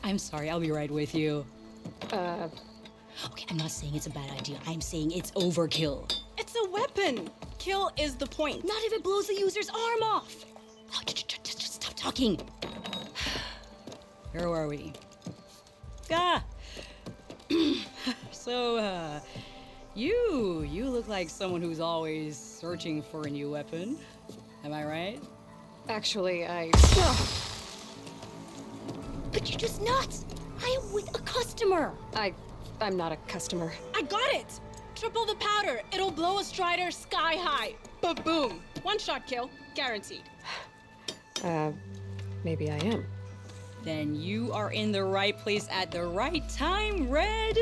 I'm sorry, I'll be right with you. Uh, Okay, I'm not saying it's a bad idea. I'm saying it's overkill. It's a weapon. Kill is the point. Not if it blows the user's arm off. Oh, just stop talking. Where were we? Ah! So, you look like someone who's always searching for a new weapon. Am I right? actually, But you're just nuts! I am with a customer! I'm not a customer. I got it. Triple the powder. It'll blow a Strider sky high. Ba-boom. One shot kill. Guaranteed. Maybe I am. Then you are in the right place at the right time, Red!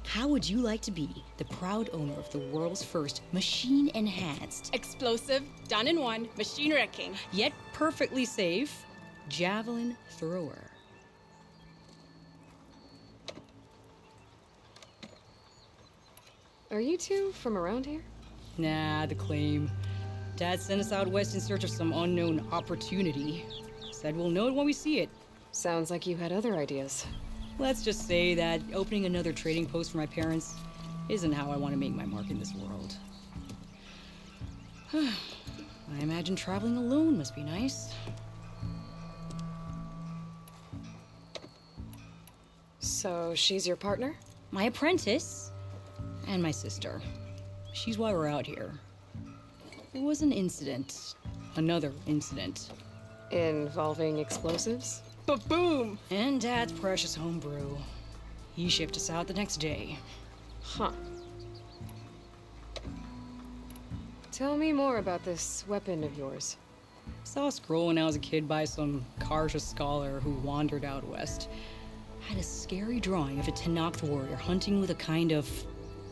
How would you like to be the proud owner of the world's first machine-enhanced, Explosive, done in one, machine wrecking. yet perfectly safe, javelin thrower? Are you two from around here? Nah, the claim. Dad sent us out west in search of some unknown opportunity. Said we'll know it when we see it. Sounds like you had other ideas. Let's just say that opening another trading post for my parents isn't how I want to make my mark in this world. I imagine traveling alone must be nice. So she's your partner? My apprentice and my sister. She's why we're out here. There was an incident. Another incident. Involving explosives? Ba-boom. And Dad's precious homebrew. He shipped us out the next day. Huh. Tell me more about this weapon of yours. Saw a scroll when I was a kid by some Karsha scholar who wandered out west. Had a scary drawing of a Tenakth warrior hunting with a kind of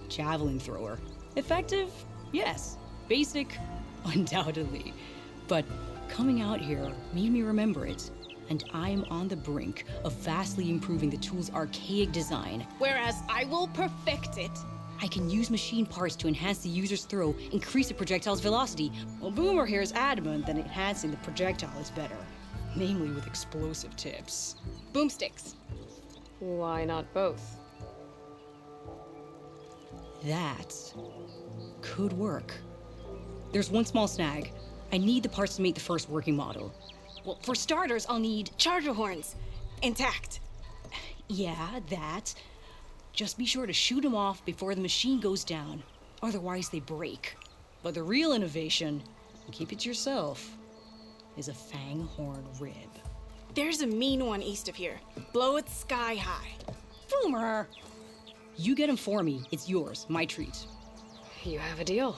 javelin thrower. Effective? Yes. Basic? Undoubtedly. But coming out here made me remember it, and I'm on the brink of vastly improving the tool's archaic design. Whereas I will perfect it. I can use machine parts to enhance the user's throw, increase the projectile's velocity. Well, Boomer here is adamant that enhancing the projectile is better, namely with explosive tips. Boomsticks. Why not both? That could work. There's one small snag. I need the parts to make the first working model. Well, for starters, I'll need charger horns. Intact. Yeah, that. Just be sure to shoot them off before the machine goes down. Otherwise, they break. But the real innovation, and keep it to yourself, is a fang horn rib. There's a mean one east of here. Blow it sky high. Boomer! You get him for me. It's yours. My treat. You have a deal.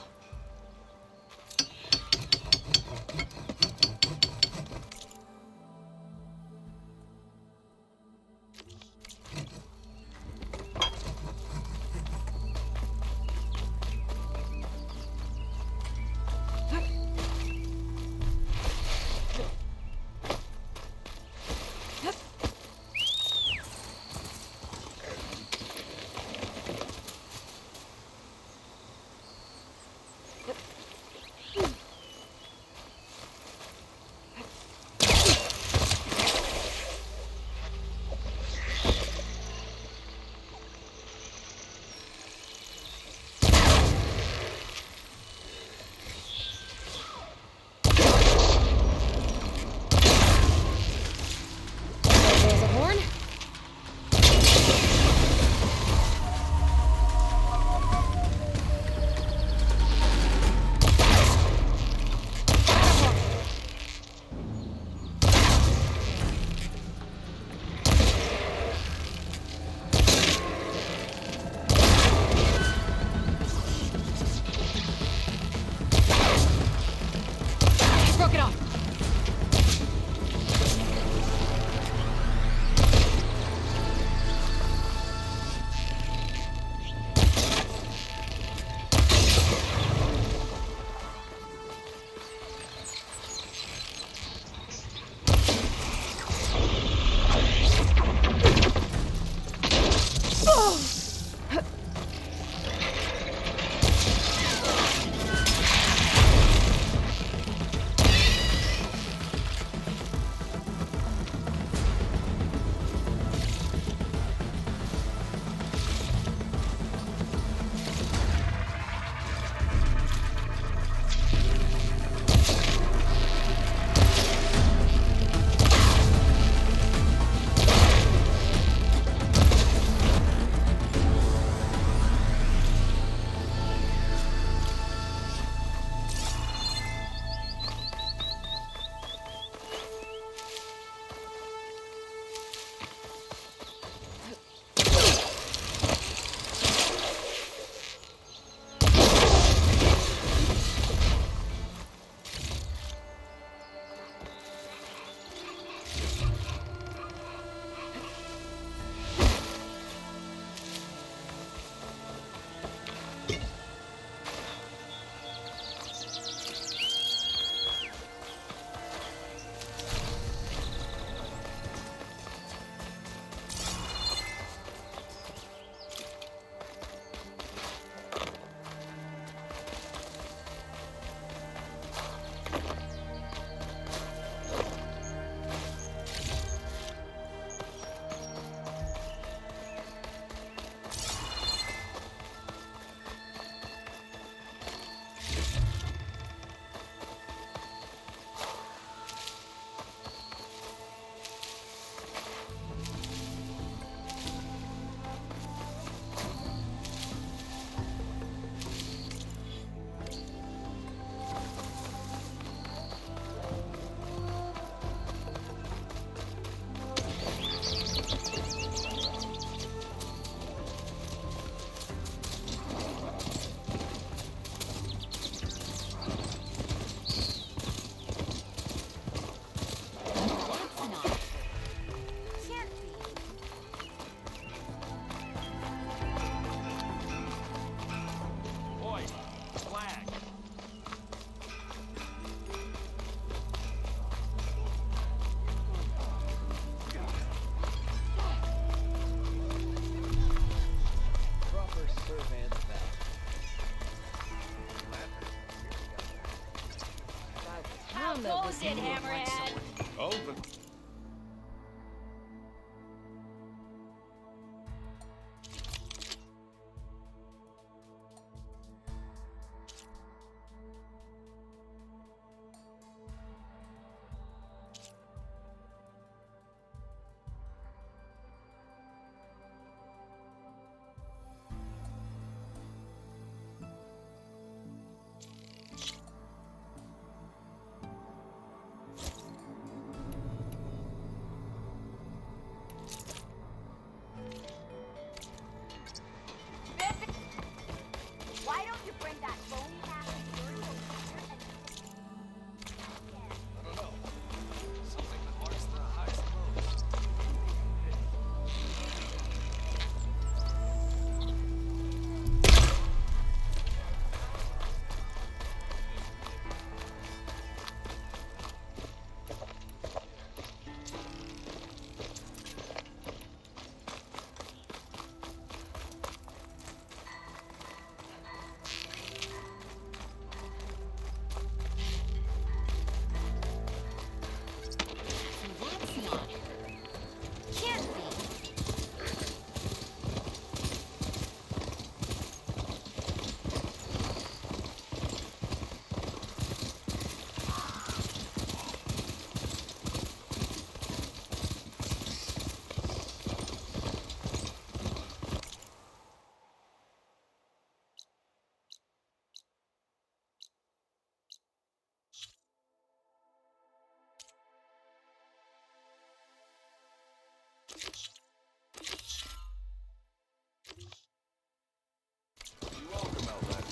on the Bullshit, Hammerhead. Oh, but Why don't you bring that bony ass of yours over here and... I don't know. Something that marks the highest lows. That's not her. Can't be. You're welcome, Outlet.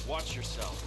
Watch yourself.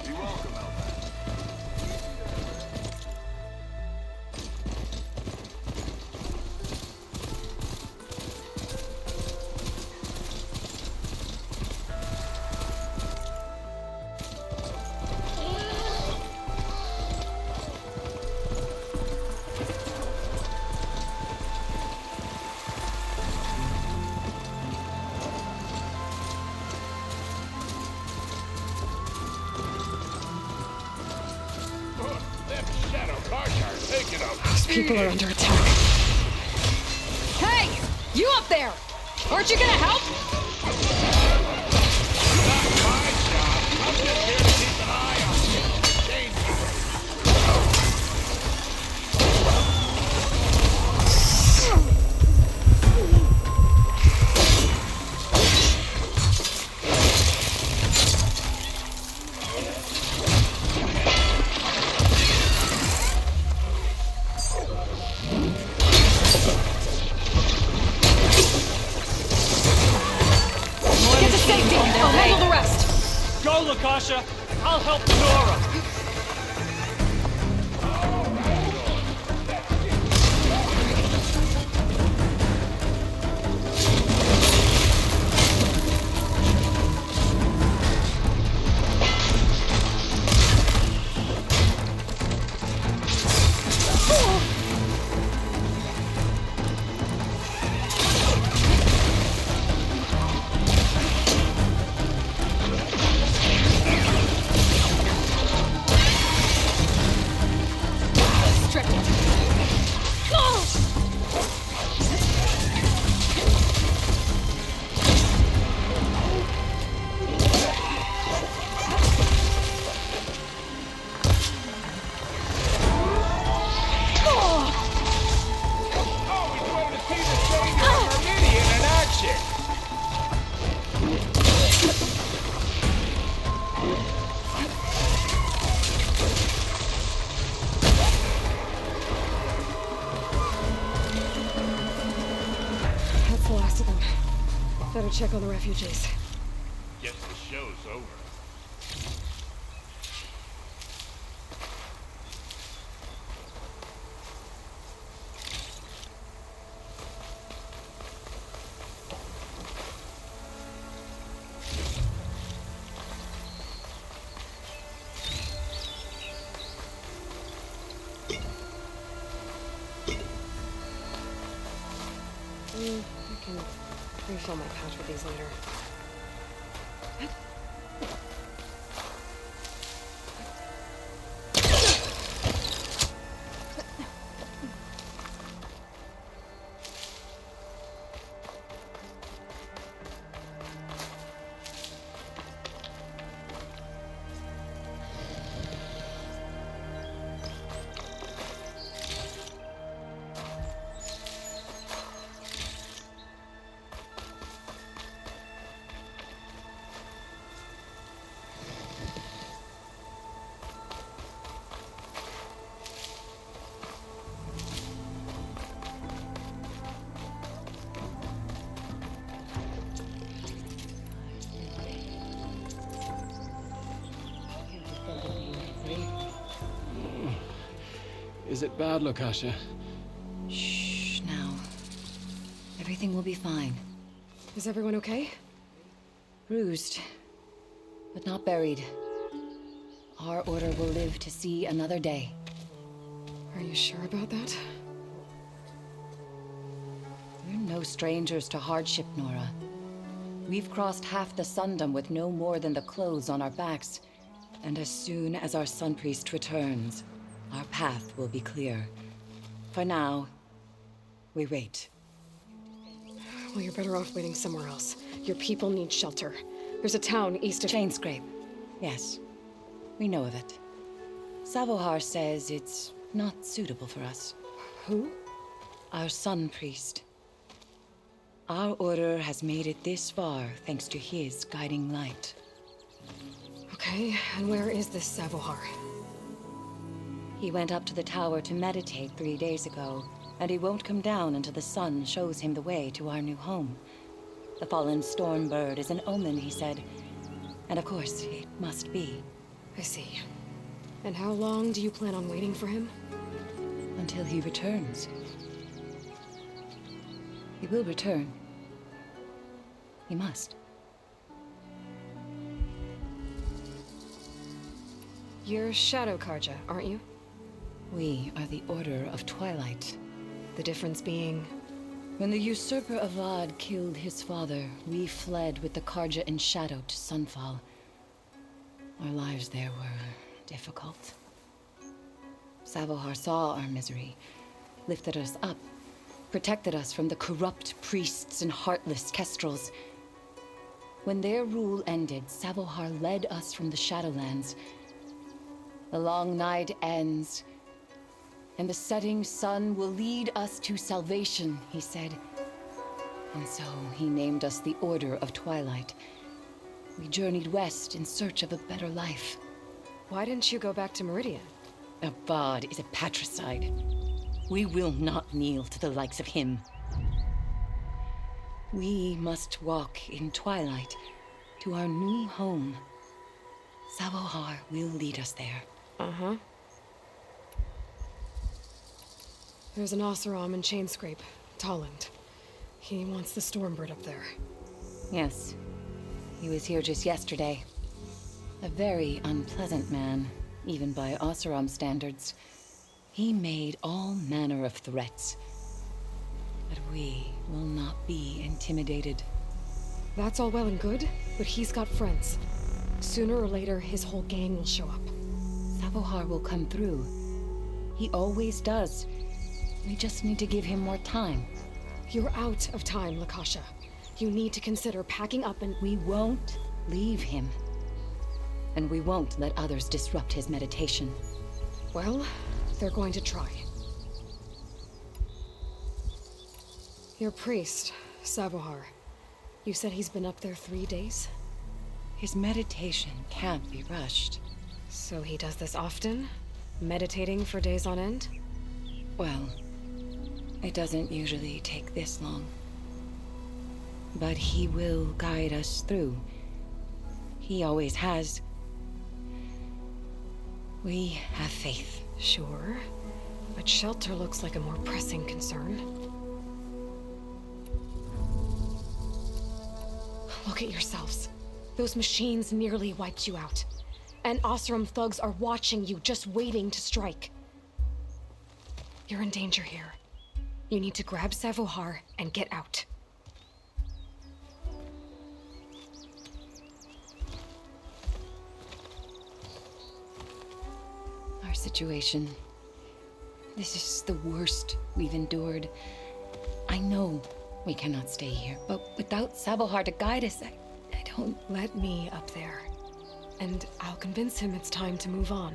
You're welcome, Outlet. Them shadow cars are taking a These people are under attack. Hey! You up there! Aren't you gonna help? my job. I'm just here to keep an eye on you. Danger. Get to safety! I'll handle the rest! Go, Lakasha! I'll help Nora! Better check on the refugees. Guess the show's over. I can refill my pouch with these later. Is it bad, Lakasha? Shh, now. Everything will be fine. Is everyone okay? Bruised, but not buried. Our order will live to see another day. Are you sure about that? We're no strangers to hardship, Nora. We've crossed half the Sundom with no more than the clothes on our backs. And as soon as our Sun Priest returns, our path will be clear. For now, we wait. Well, you're better off waiting somewhere else. Your people need shelter. There's a town east of... Chainscrape. Yes. We know of it. Savohar says it's not suitable for us. Who? Our Sun Priest. Our order has made it this far thanks to his guiding light. Okay, and where is this Savohar? He went up to the tower to meditate 3 days ago, and he won't come down until the sun shows him the way to our new home. The fallen storm bird is an omen, he said. And of course, it must be. I see. And how long do you plan on waiting for him? Until he returns. He will return. He must. You're Shadow Karja, aren't you? We are the Order of Twilight. The difference being... When the usurper Avad killed his father, we fled with the Karja in shadow to Sunfall. Our lives there were difficult. Savohar saw our misery, lifted us up, protected us from the corrupt priests and heartless kestrels. When their rule ended, Savohar led us from the Shadowlands. The long night ends, and the setting sun will lead us to salvation, he said. And so he named us the Order of Twilight. We journeyed west in search of a better life. Why didn't you go back to Meridian? Avad is a patricide. We will not kneel to the likes of him. We must walk in twilight to our new home. Savohar will lead us there. Uh-huh. There's an Oseram in Chainscrape, Tolland. He wants the Stormbird up there. Yes. He was here just yesterday. A very unpleasant man, even by Oseram standards. He made all manner of threats. But we will not be intimidated. That's all well and good, but he's got friends. Sooner or later, his whole gang will show up. Savohar will come through. He always does. We just need to give him more time. You're out of time, Lakasha. You need to consider packing up and... We won't leave him. And we won't let others disrupt his meditation. Well, they're going to try. Your priest, Savohar. You said he's been up there 3 days? His meditation can't be rushed. So he does this often? Meditating for days on end? Well, it doesn't usually take this long. but he will guide us through. He always has. We have faith. Sure, but shelter looks like a more pressing concern. Look at yourselves. Those machines nearly wiped you out. And Oseram thugs are watching you, just waiting to strike. You're in danger here. You need to grab Savohar and get out. Our situation. This is the worst we've endured. I know we cannot stay here, but without Savohar to guide us, I don't... Let me up there. And I'll convince him it's time to move on.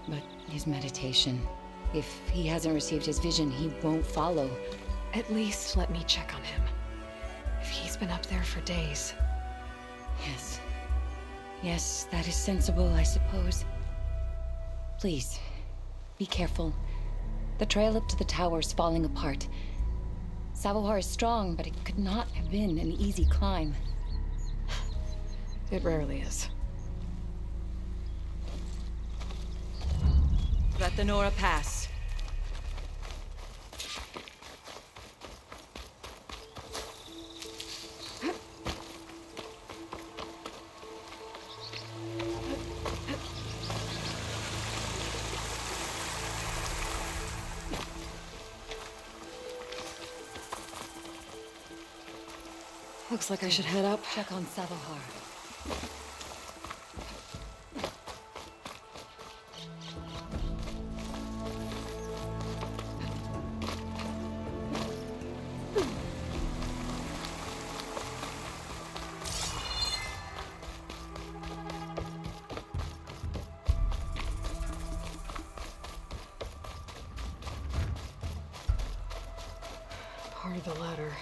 But his meditation... If he hasn't received his vision, he won't follow. At least let me check on him. If he's been up there for days. Yes. Yes, that is sensible, I suppose. Please, be careful. The trail up to the tower's falling apart. Savohar is strong, but it could not have been an easy climb. It rarely is. Let the Nora pass. Looks like I should head up. Check on Savohar. Part of the ladder.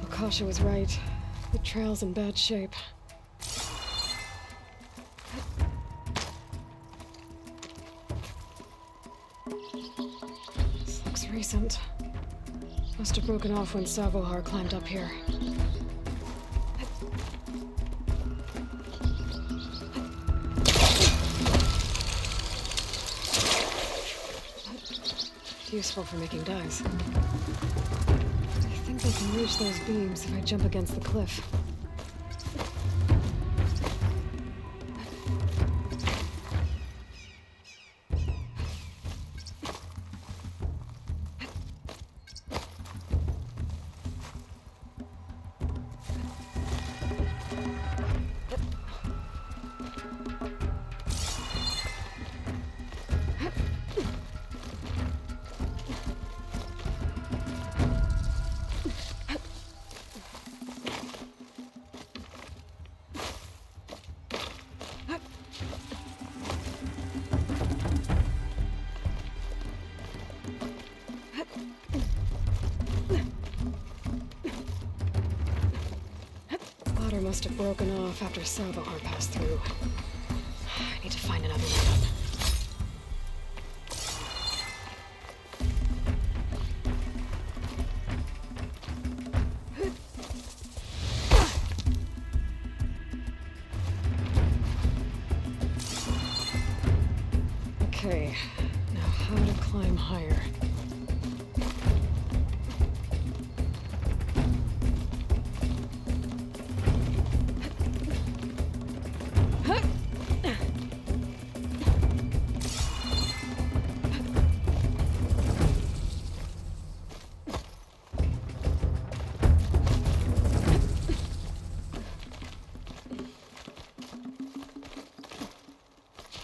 Akasha was right. The trail's in bad shape. This looks recent. Must have broken off when Savohar climbed up here. Useful for making dyes. I think I can reach those beams if I jump against the cliff. Ladder must have broken off after Savohar passed through. I need to find another way up. Okay, now how to climb higher.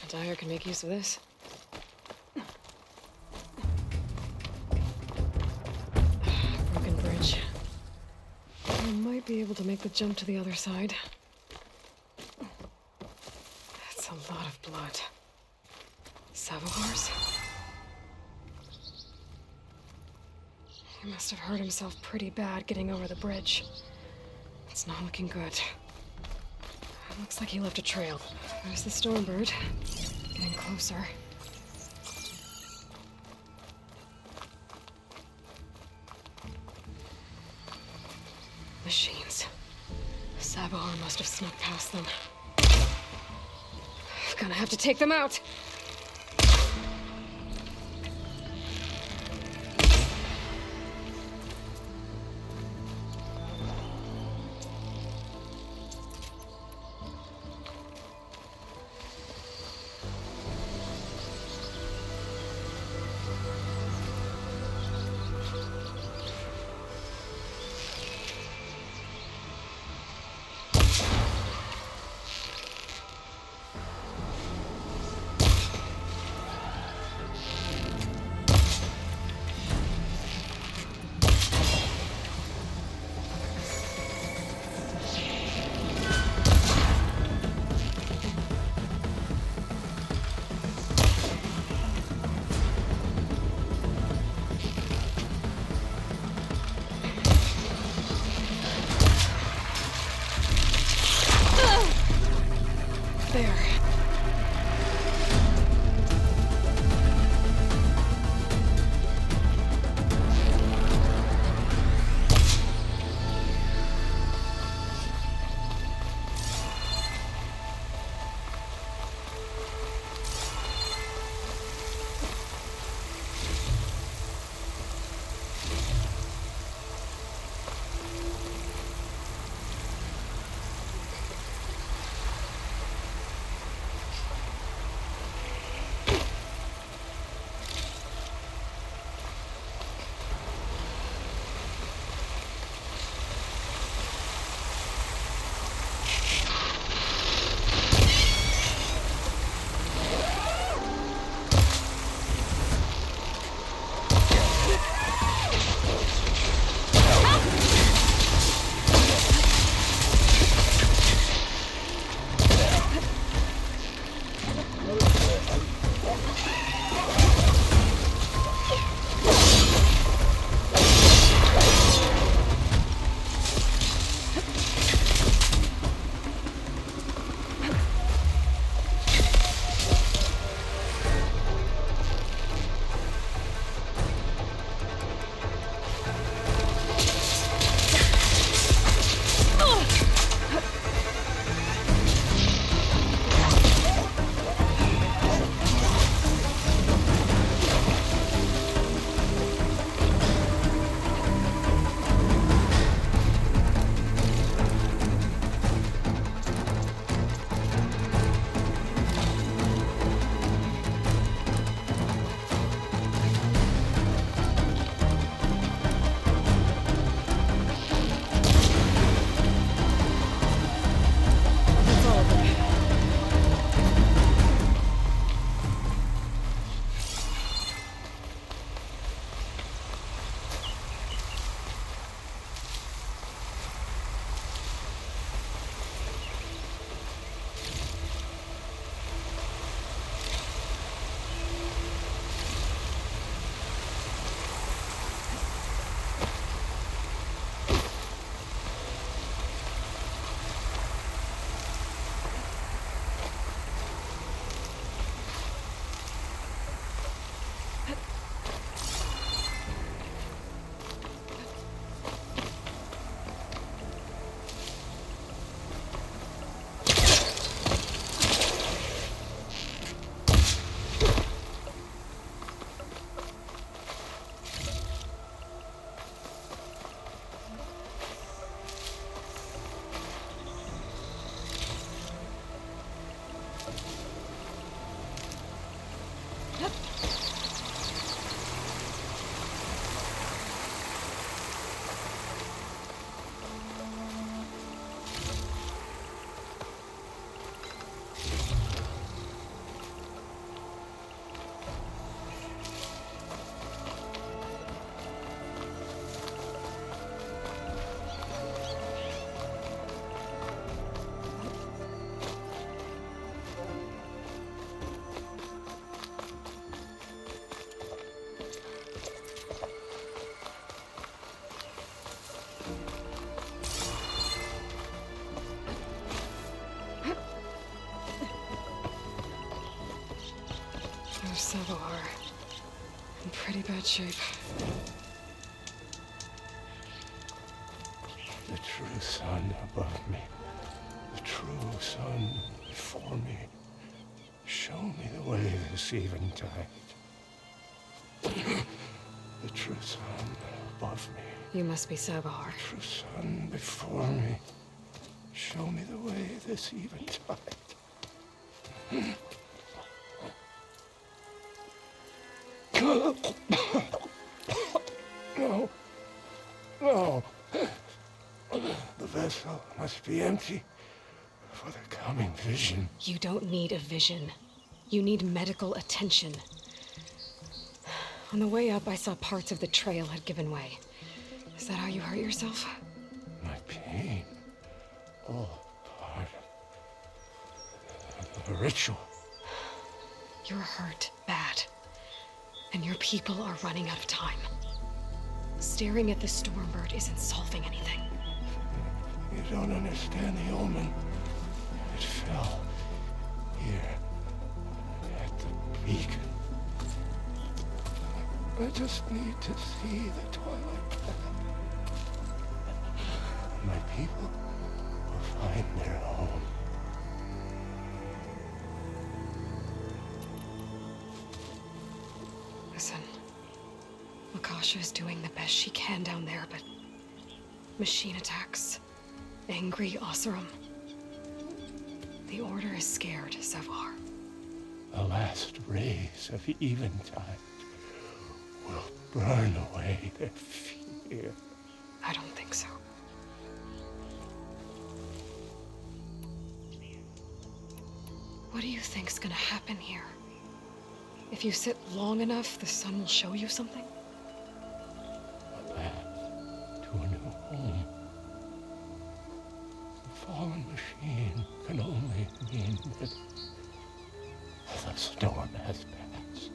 Dyer can make use of this. Broken bridge. I might be able to make the jump to the other side. That's a lot of blood. Savohar's? He must have hurt himself pretty bad getting over the bridge. It's not looking good. Looks like he left a trail. There's the Stormbird. Getting closer. Machine. Sabohar must have snuck past them. Gonna have to take them out. There. Sabohar. In pretty bad shape. The true sun above me. true sun before me. Show me the way this eventide. The true sun above me. You must be Sabahar. True sun before me. Show me the way this eventide. No. No. The vessel must be empty for the coming vision. You don't need a vision. You need medical attention. On the way up, I saw parts of the trail had given way. Is that how you hurt yourself? My pain. All part of the ritual. You're hurt bad. And your people are running out of time. Staring at the Stormbird isn't solving anything. You don't understand the omen. It fell here at the beacon. I just need to see the twilight path. My people will find their home. Listen, Lakasha is doing the best she can down there, but machine attacks, angry Oseram. The Order is scared, Savar. The last rays of eventide will burn away their fear. I don't think so. What do you think's gonna happen here? If you sit long enough, the sun will show you something? A path to a new home. The fallen machine can only mean that the storm has passed.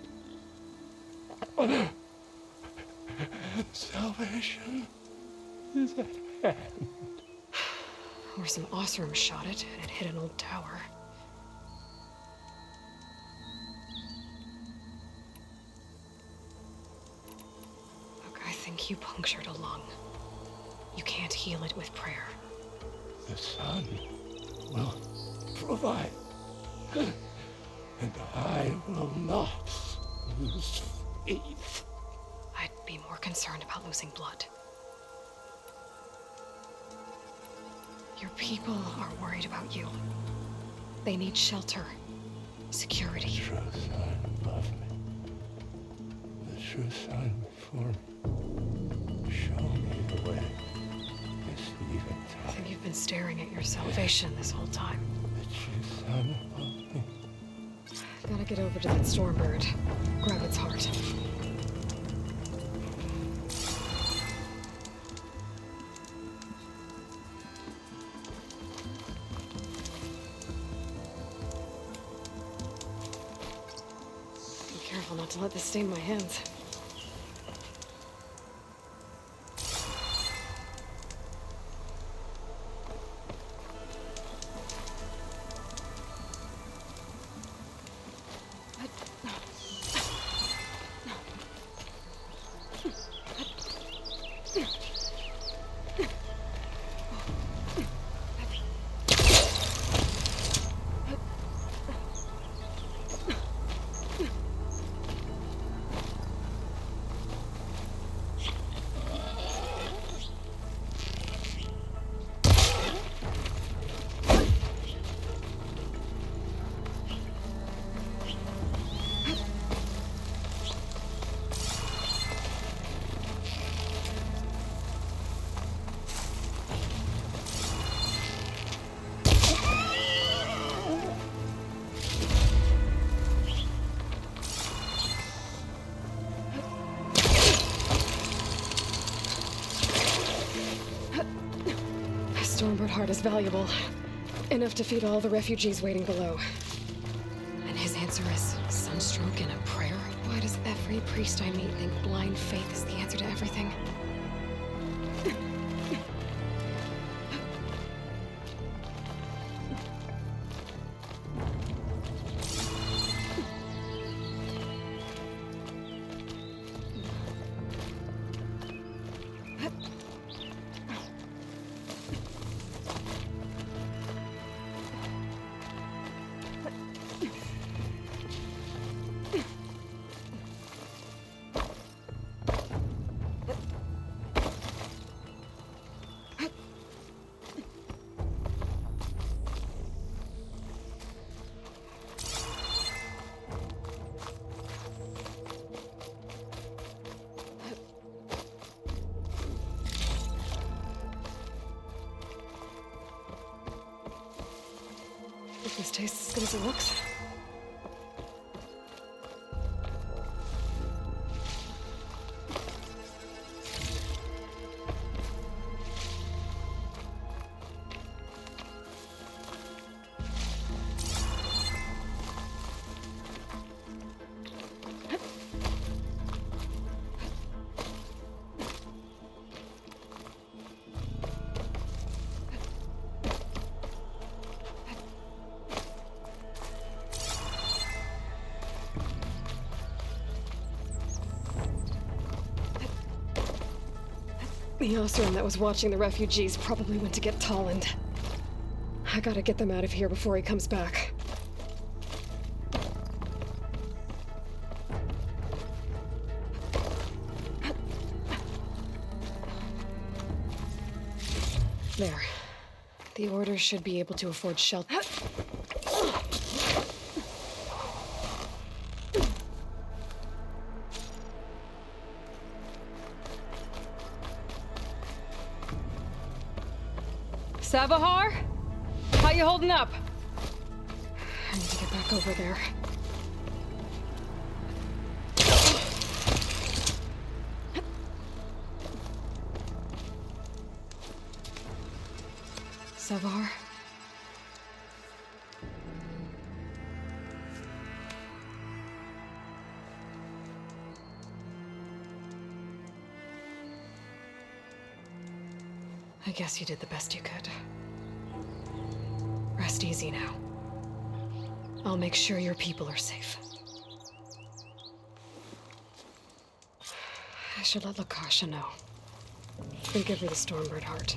Salvation is at hand. Or some Oseram shot it, and it hit an old tower. Look, I think you punctured a lung. You can't heal it with prayer. The sun will provide. And I will not lose faith. I'd be more concerned about losing blood. Your people are worried about you. They need shelter, security. The true sun above me. The true sun before me. Show me the way. This I eventide. think you've been staring at your salvation this whole time. The true sun above me. Gotta get over to that Stormbird. Grab its heart. Be careful not to let this stain my hands. Stormbird heart is valuable. Enough to feed all the refugees waiting below. And his answer is sunstroke and a prayer? Why does every priest I meet think blind faith is the answer to everything? This tastes as good as it looks. The Oseram that was watching the refugees probably went to get Tolland. I gotta get them out of here before he comes back. There. The Order should be able to afford shelter. Savahar? How you holding up? I need to get back over there. Savahar? I guess you did the best you could. Rest easy now. I'll make sure your people are safe. I should let Lakasha know. And give her the Stormbird heart.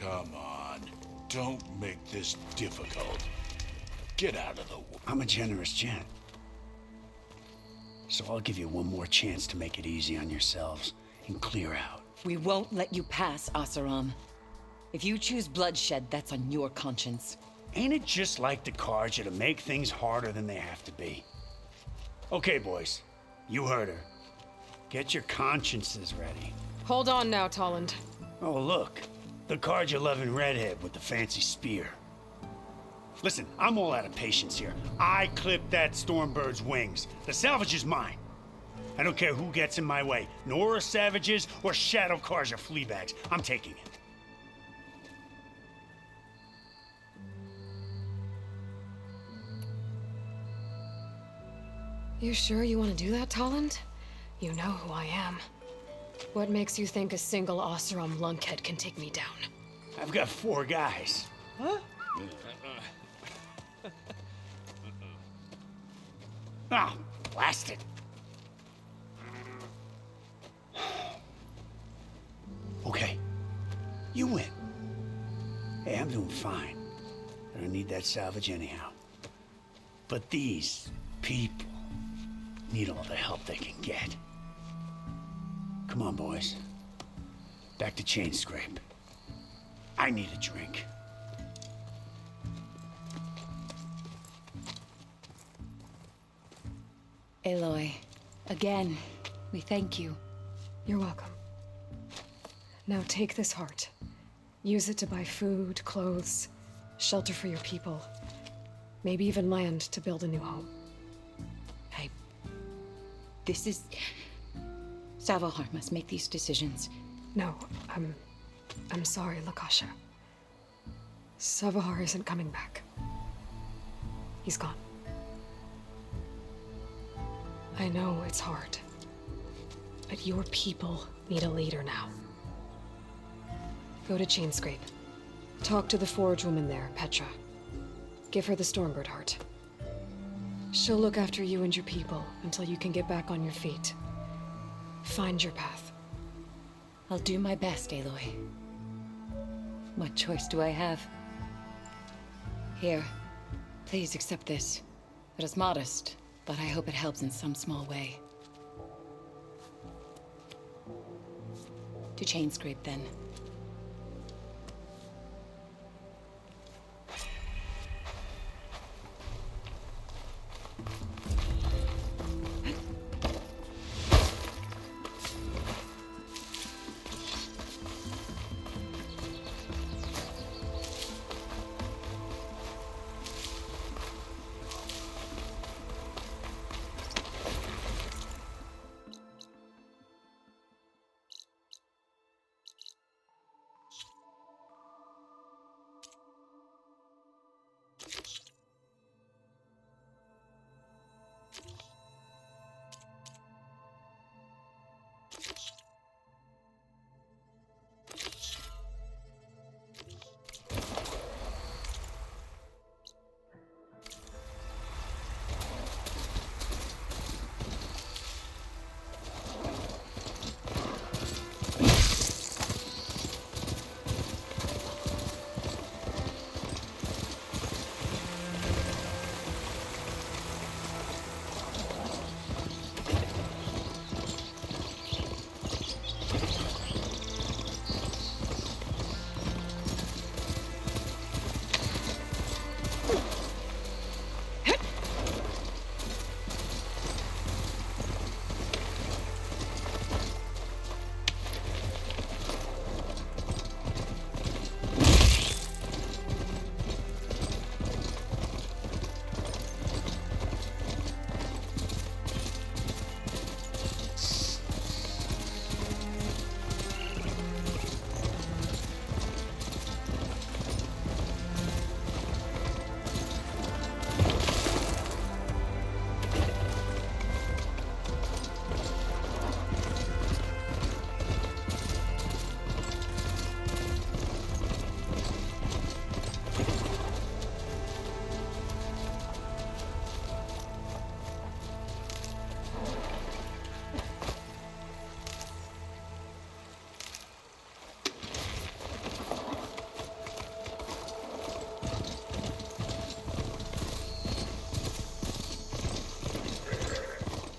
Come on, don't make this difficult. Get out of the way. I'm a generous gent. So I'll give you one more chance to make it easy on yourselves and clear out. We won't let you pass, Oseram. If you choose bloodshed, that's on your conscience. Ain't it just like the Karja to make things harder than they have to be? Okay, boys. You heard her. Get your consciences ready. Hold on now, Tolland. Oh, look. The Karja-loving redhead with the fancy spear. Listen, I'm all out of patience here. I clipped that Stormbird's wings. The salvage is mine. I don't care who gets in my way. Nora savages or Shadow Karja fleabags. I'm taking it. You sure you want to do that, Tolland? You know who I am. What makes you think a single Oseram lunkhead can take me down? I've got 4 guys. Huh? Oh, blast it. Okay, you win. Hey, I'm doing fine. I don't need that salvage anyhow. But these people need all the help they can get. Come on, boys. Back to Chain Scrape. I need a drink. Aloy, again, we thank you. You're welcome. Now take this heart. Use it to buy food, clothes, shelter for your people. Maybe even land to build a new home. This is... Savahar must make these decisions. No, I'm sorry, Lakasha. Savahar isn't coming back. He's gone. I know it's hard, but your people need a leader now. Go to Chainscrape. Talk to the forge woman there, Petra. Give her the Stormbird heart. She'll look after you and your people until you can get back on your feet. Find your path. I'll do my best, Aloy. What choice do I have? Here, please accept this. It is modest, but I hope it helps in some small way. To Chainscrape, then.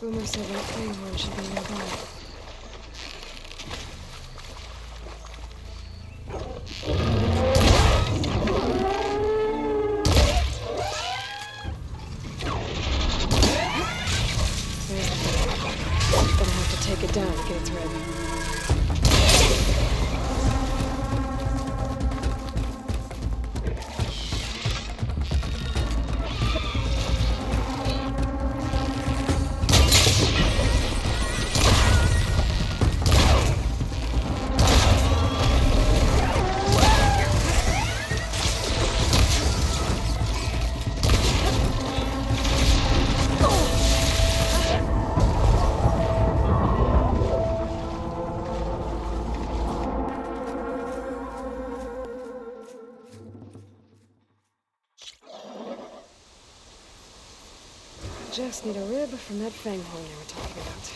Boomer said that Claymore should be nearby. Gonna have to take it down to get its ready. just need a rib from that fanghorn they were talking about.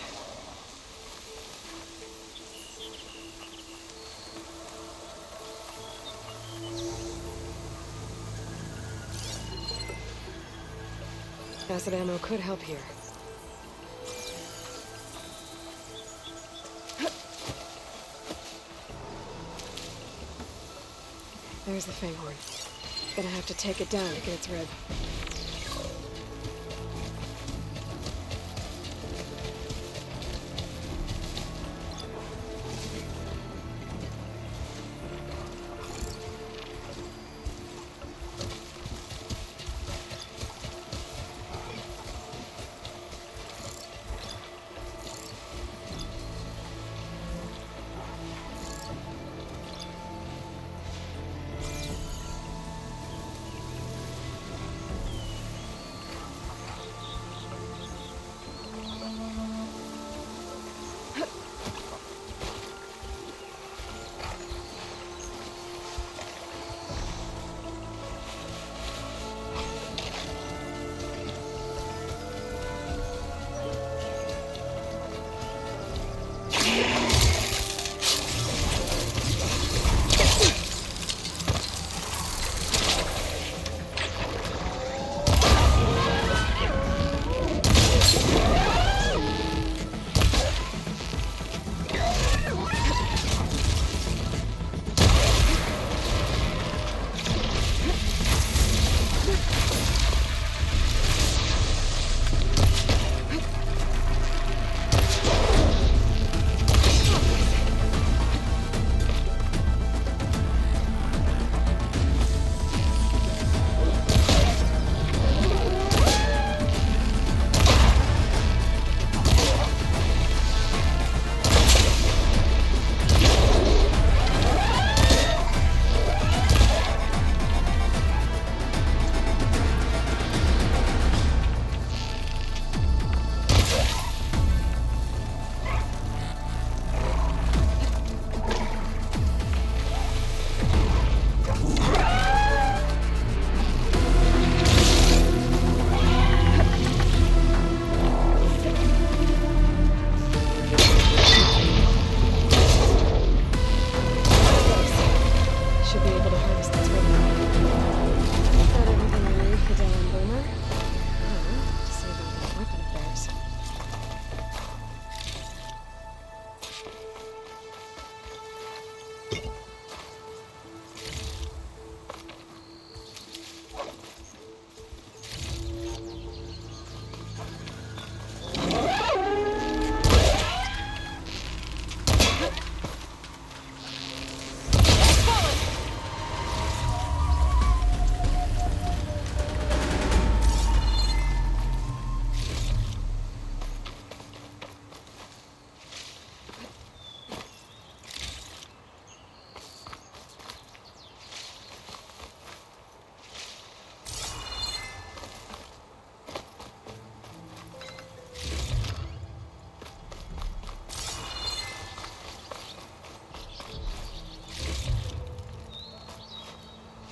Acid ammo could help here. There's the fanghorn. Gonna have to take it down to get its rib.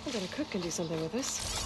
I bet a cook can do something with this.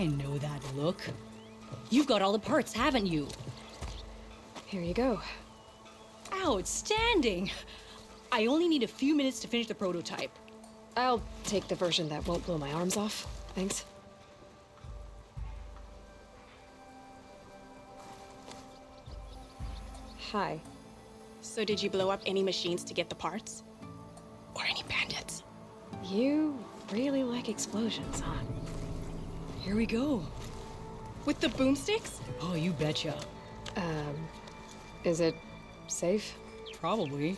I know that look. You've got all the parts, haven't you? Here you go. Outstanding! I only need a few minutes to finish the prototype. I'll take the version that won't blow my arms off. Thanks. Hi. So did you blow up any machines to get the parts? Or any bandits? You really like explosions, huh? Here we go. With the boomsticks? Oh, you betcha. Is it safe? Probably.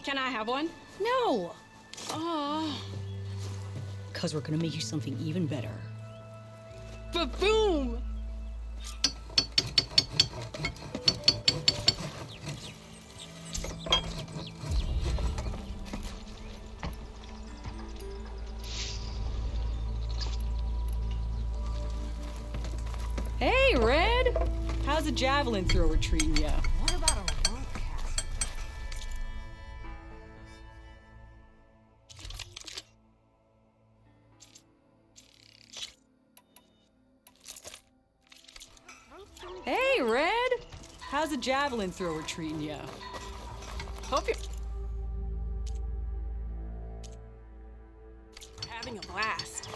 Can I have one? No! Oh. Cause we're gonna make you something even better. Ba-boom! Hey, Red! How's the javelin thrower treating ya? What about a rope cast? Hey, Red! How's the javelin thrower treating ya? Hope you're having a blast.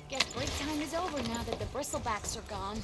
Guess break time is over now that the bristlebacks are gone.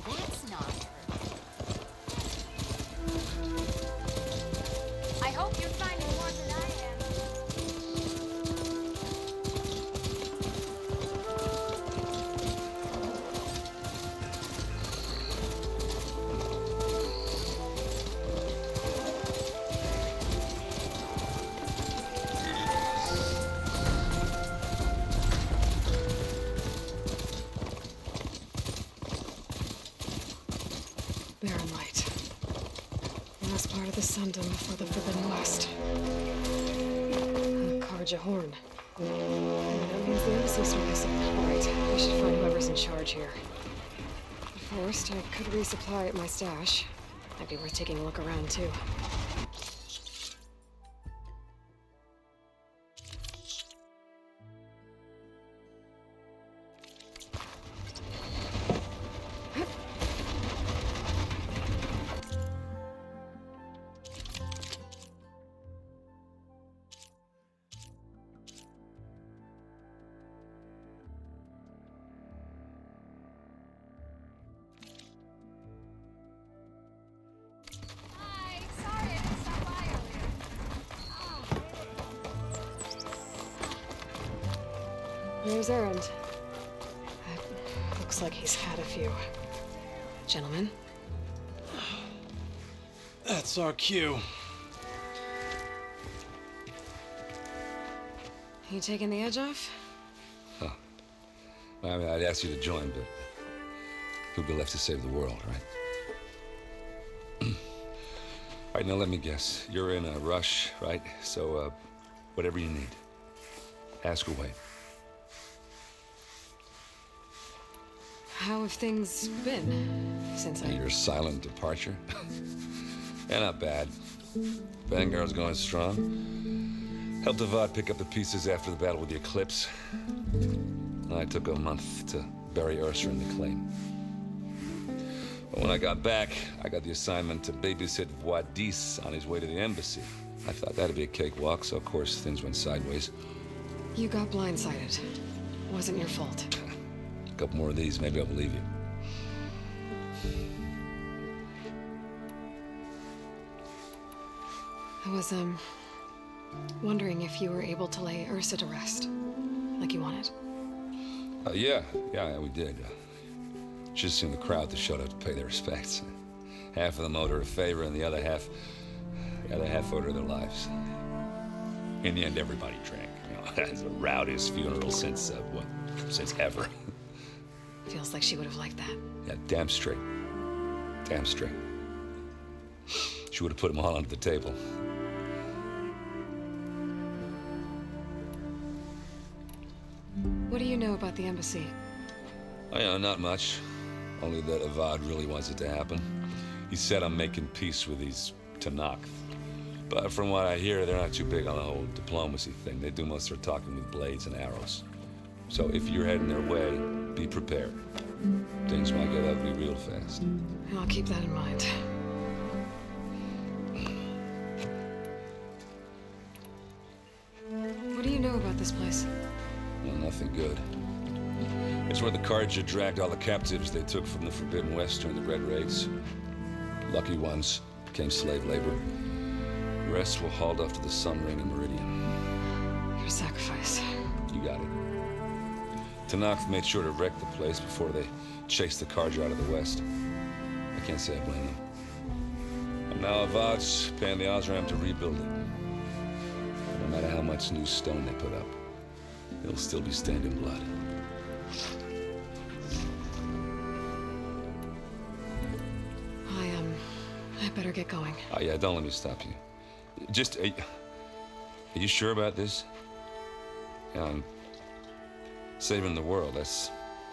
Well, that's not her. I hope you're finding more than I am. Barren light. Last part of the Sundom before the Forbidden West. Karja Horn. That means the embassy's service. Alright, I should find whoever's in charge here. But first, I could resupply at my stash. Might be worth taking a look around, too. Hi, sorry I didn't stop by earlier. Here's Errand. Looks like he's had a few. Gentlemen? That's our cue. You taking the edge off? I mean, I'd ask you to join, but who'd be left to save the world, right? All right, now let me guess. You're in a rush, right? So, whatever you need, ask away. How have things been since Your silent departure? Yeah, not bad. Vanguard's going strong. Helped Avad pick up the pieces after the battle with the Eclipse. I took a month to bury Ursa in the claim. But when I got back, I got the assignment to babysit Wadis on his way to the embassy. I thought that'd be a cakewalk, so of course things went sideways. You got blindsided. Wasn't your fault. A couple more of these, maybe I'll believe you. I was, Wondering if you were able to lay Ursa to rest, like you wanted. Yeah, we did. Just seen the crowd that showed up to pay their respects. Half of them owed her a favor, and the other half owed her their lives. In the end, everybody drank. You know, it's the rowdiest funeral since ever. Feels like she would have liked that. Yeah, damn straight. Damn straight. She would have put them all under the table. What do you know about the embassy? Oh, yeah, not much. Only that Avad really wants it to happen. He said I'm making peace with these Tanakh. But from what I hear, they're not too big on the whole diplomacy thing. They do most of their talking with blades and arrows. So if you're heading their way, be prepared. Things might get ugly real fast. I'll keep that in mind. What do you know about this place? Well, nothing good. It's where the Carja dragged all the captives they took from the Forbidden West during the Red Raids. Lucky ones became slave labor. The rest were hauled off to the Sun Ring and Meridian. Your sacrifice. You got it. Tanakh made sure to wreck the place before they chased the Carja out of the West. I can't say I blame them. And now Avad's paying the Osram to rebuild it. No matter how much new stone they put up, it'll still be stained in blood. I better get going. Oh, yeah, don't let me stop you. Just, are you sure about this? Saving the world, that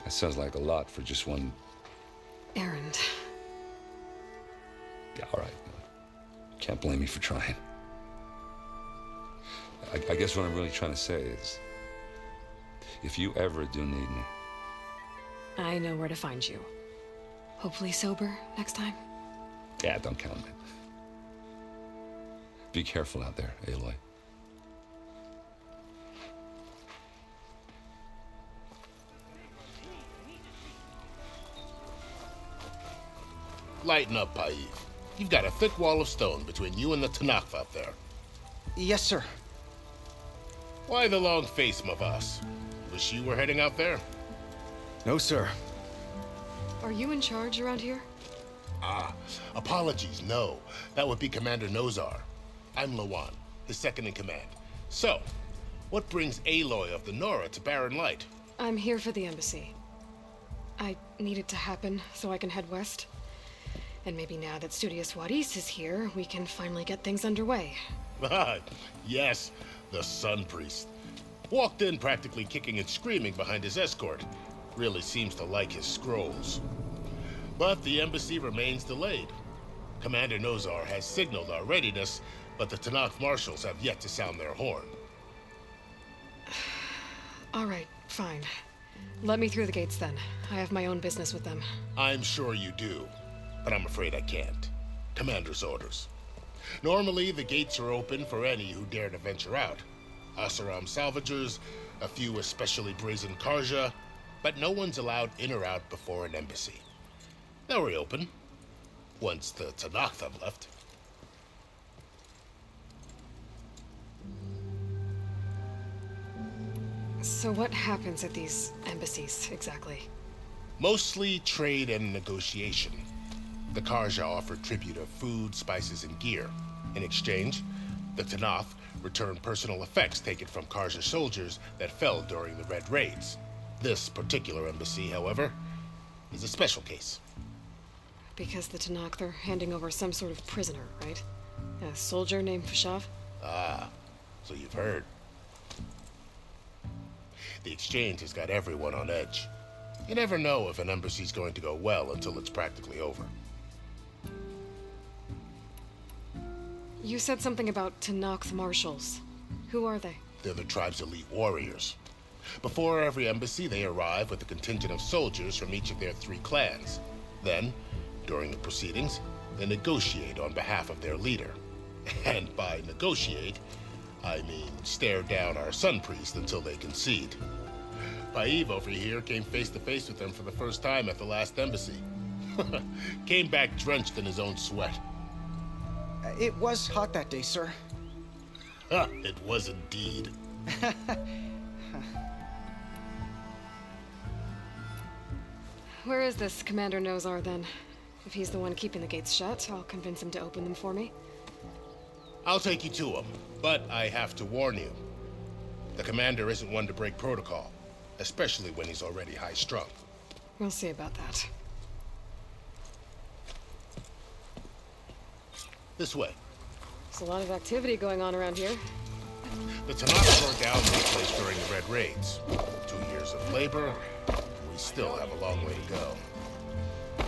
sounds like a lot for just one... errand. Yeah, all right. Can't blame me for trying. I guess what I'm really trying to say is, if you ever do need me... I know where to find you. Hopefully sober next time. Yeah, don't count on it. Be careful out there, Aloy. Lighten up, Paiv. You've got a thick wall of stone between you and the Tanakh out there. Yes, sir. Why the long face, Mavas? Wish you were heading out there? No, sir. Are you in charge around here? Ah, apologies, no. That would be Commander Nozar. I'm Lawan, his second in command. So, what brings Aloy of the Nora to Barren Light? I'm here for the embassy. I need it to happen so I can head west. And maybe now that Studious Wadis is here, we can finally get things underway. Ah, yes, the Sun Priest. Walked in practically kicking and screaming behind his escort. Really seems to like his scrolls. But the embassy remains delayed. Commander Nozar has signaled our readiness, but the Tanakh marshals have yet to sound their horn. All right, fine. Let me through the gates then. I have my own business with them. I'm sure you do, but I'm afraid I can't. Commander's orders. Normally, the gates are open for any who dare to venture out. Asaram salvagers, a few especially brazen Karja, but no one's allowed in or out before an embassy. They'll reopen, once the Tanakh have left. So what happens at these embassies, exactly? Mostly trade and negotiation. The Karja offer tribute of food, spices, and gear. In exchange, the Tanakh return personal effects taken from Karja soldiers that fell during the Red Raids. This particular embassy, however, is a special case. Because the Tanakh, they're handing over some sort of prisoner, right? A soldier named Fashav? Ah, so you've heard. The exchange has got everyone on edge. You never know if an embassy's going to go well until it's practically over. You said something about Tanakh marshals. Who are they? They're the tribe's elite warriors. Before every embassy, they arrive with a contingent of soldiers from each of their 3 clans. Then, during the proceedings, they negotiate on behalf of their leader. And by negotiate, I mean stare down our Sun Priest until they concede. Paiv over here came face to face with them for the first time at the last embassy. Came back drenched in his own sweat. It was hot that day, sir. It was indeed. Where is this Commander Nozar, then? If he's the one keeping the gates shut, I'll convince him to open them for me. I'll take you to him, but I have to warn you. The commander isn't one to break protocol, especially when he's already high-strung. We'll see about that. This way. There's a lot of activity going on around here. The Tanakh tore down this place during the Red Raids. 2 years of labor, we still have a long way to go.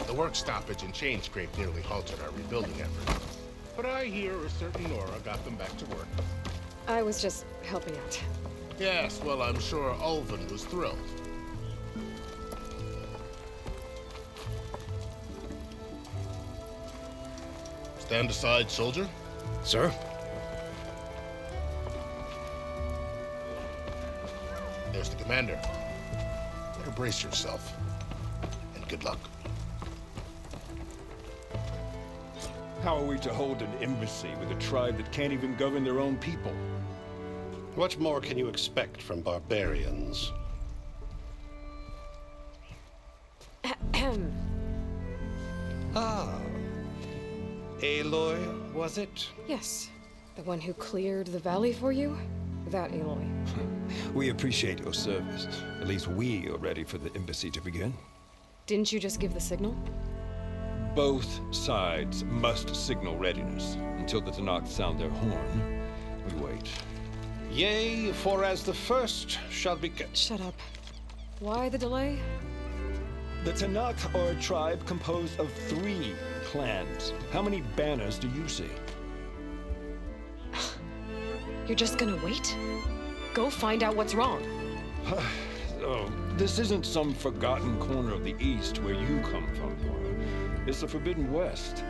The work stoppage and chain scrape nearly halted our rebuilding effort. But I hear a certain Nora got them back to work. I was just helping out. Yes, well, I'm sure Ulvin was thrilled. Stand aside, soldier. Sir? There's the commander. Better brace yourself. And good luck. How are we to hold an embassy with a tribe that can't even govern their own people? What more can you expect from barbarians? Ah. Aloy, was it? Yes. The one who cleared the valley for you? That Aloy. We appreciate your service. At least we are ready for the embassy to begin. Didn't you just give the signal? Both sides must signal readiness. Until the Tanakh sound their horn, we wait. Yea, for as the first shall be... Shut up. Why the delay? The Tanakh are a tribe composed of 3 clans. How many banners do you see? You're just gonna wait? Go find out what's wrong. Oh, this isn't some forgotten corner of the East where you come from, Laura. It's the Forbidden West.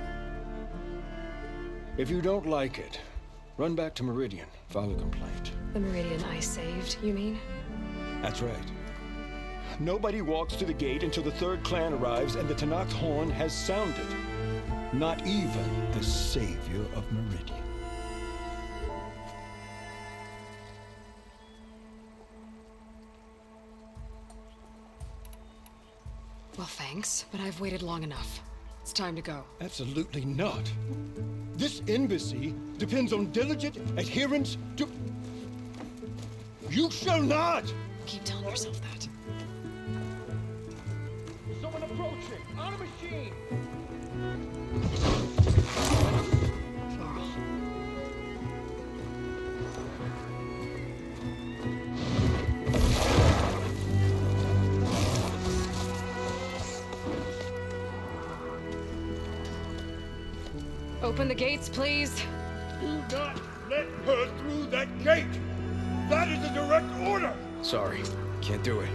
If you don't like it, run back to Meridian, file a complaint. The Meridian I saved, you mean? That's right. Nobody walks to the gate until the 3rd clan arrives and the Tanakh's horn has sounded. Not even the savior of Meridian. Well, thanks, but I've waited long enough. It's time to go. Absolutely not. This embassy depends on diligent adherence to... You shall not! Keep telling yourself that. Someone approaching! On a machine! Laurel. Open the gates, please. Do not let her through that gate! That is a direct order! Sorry, can't do it.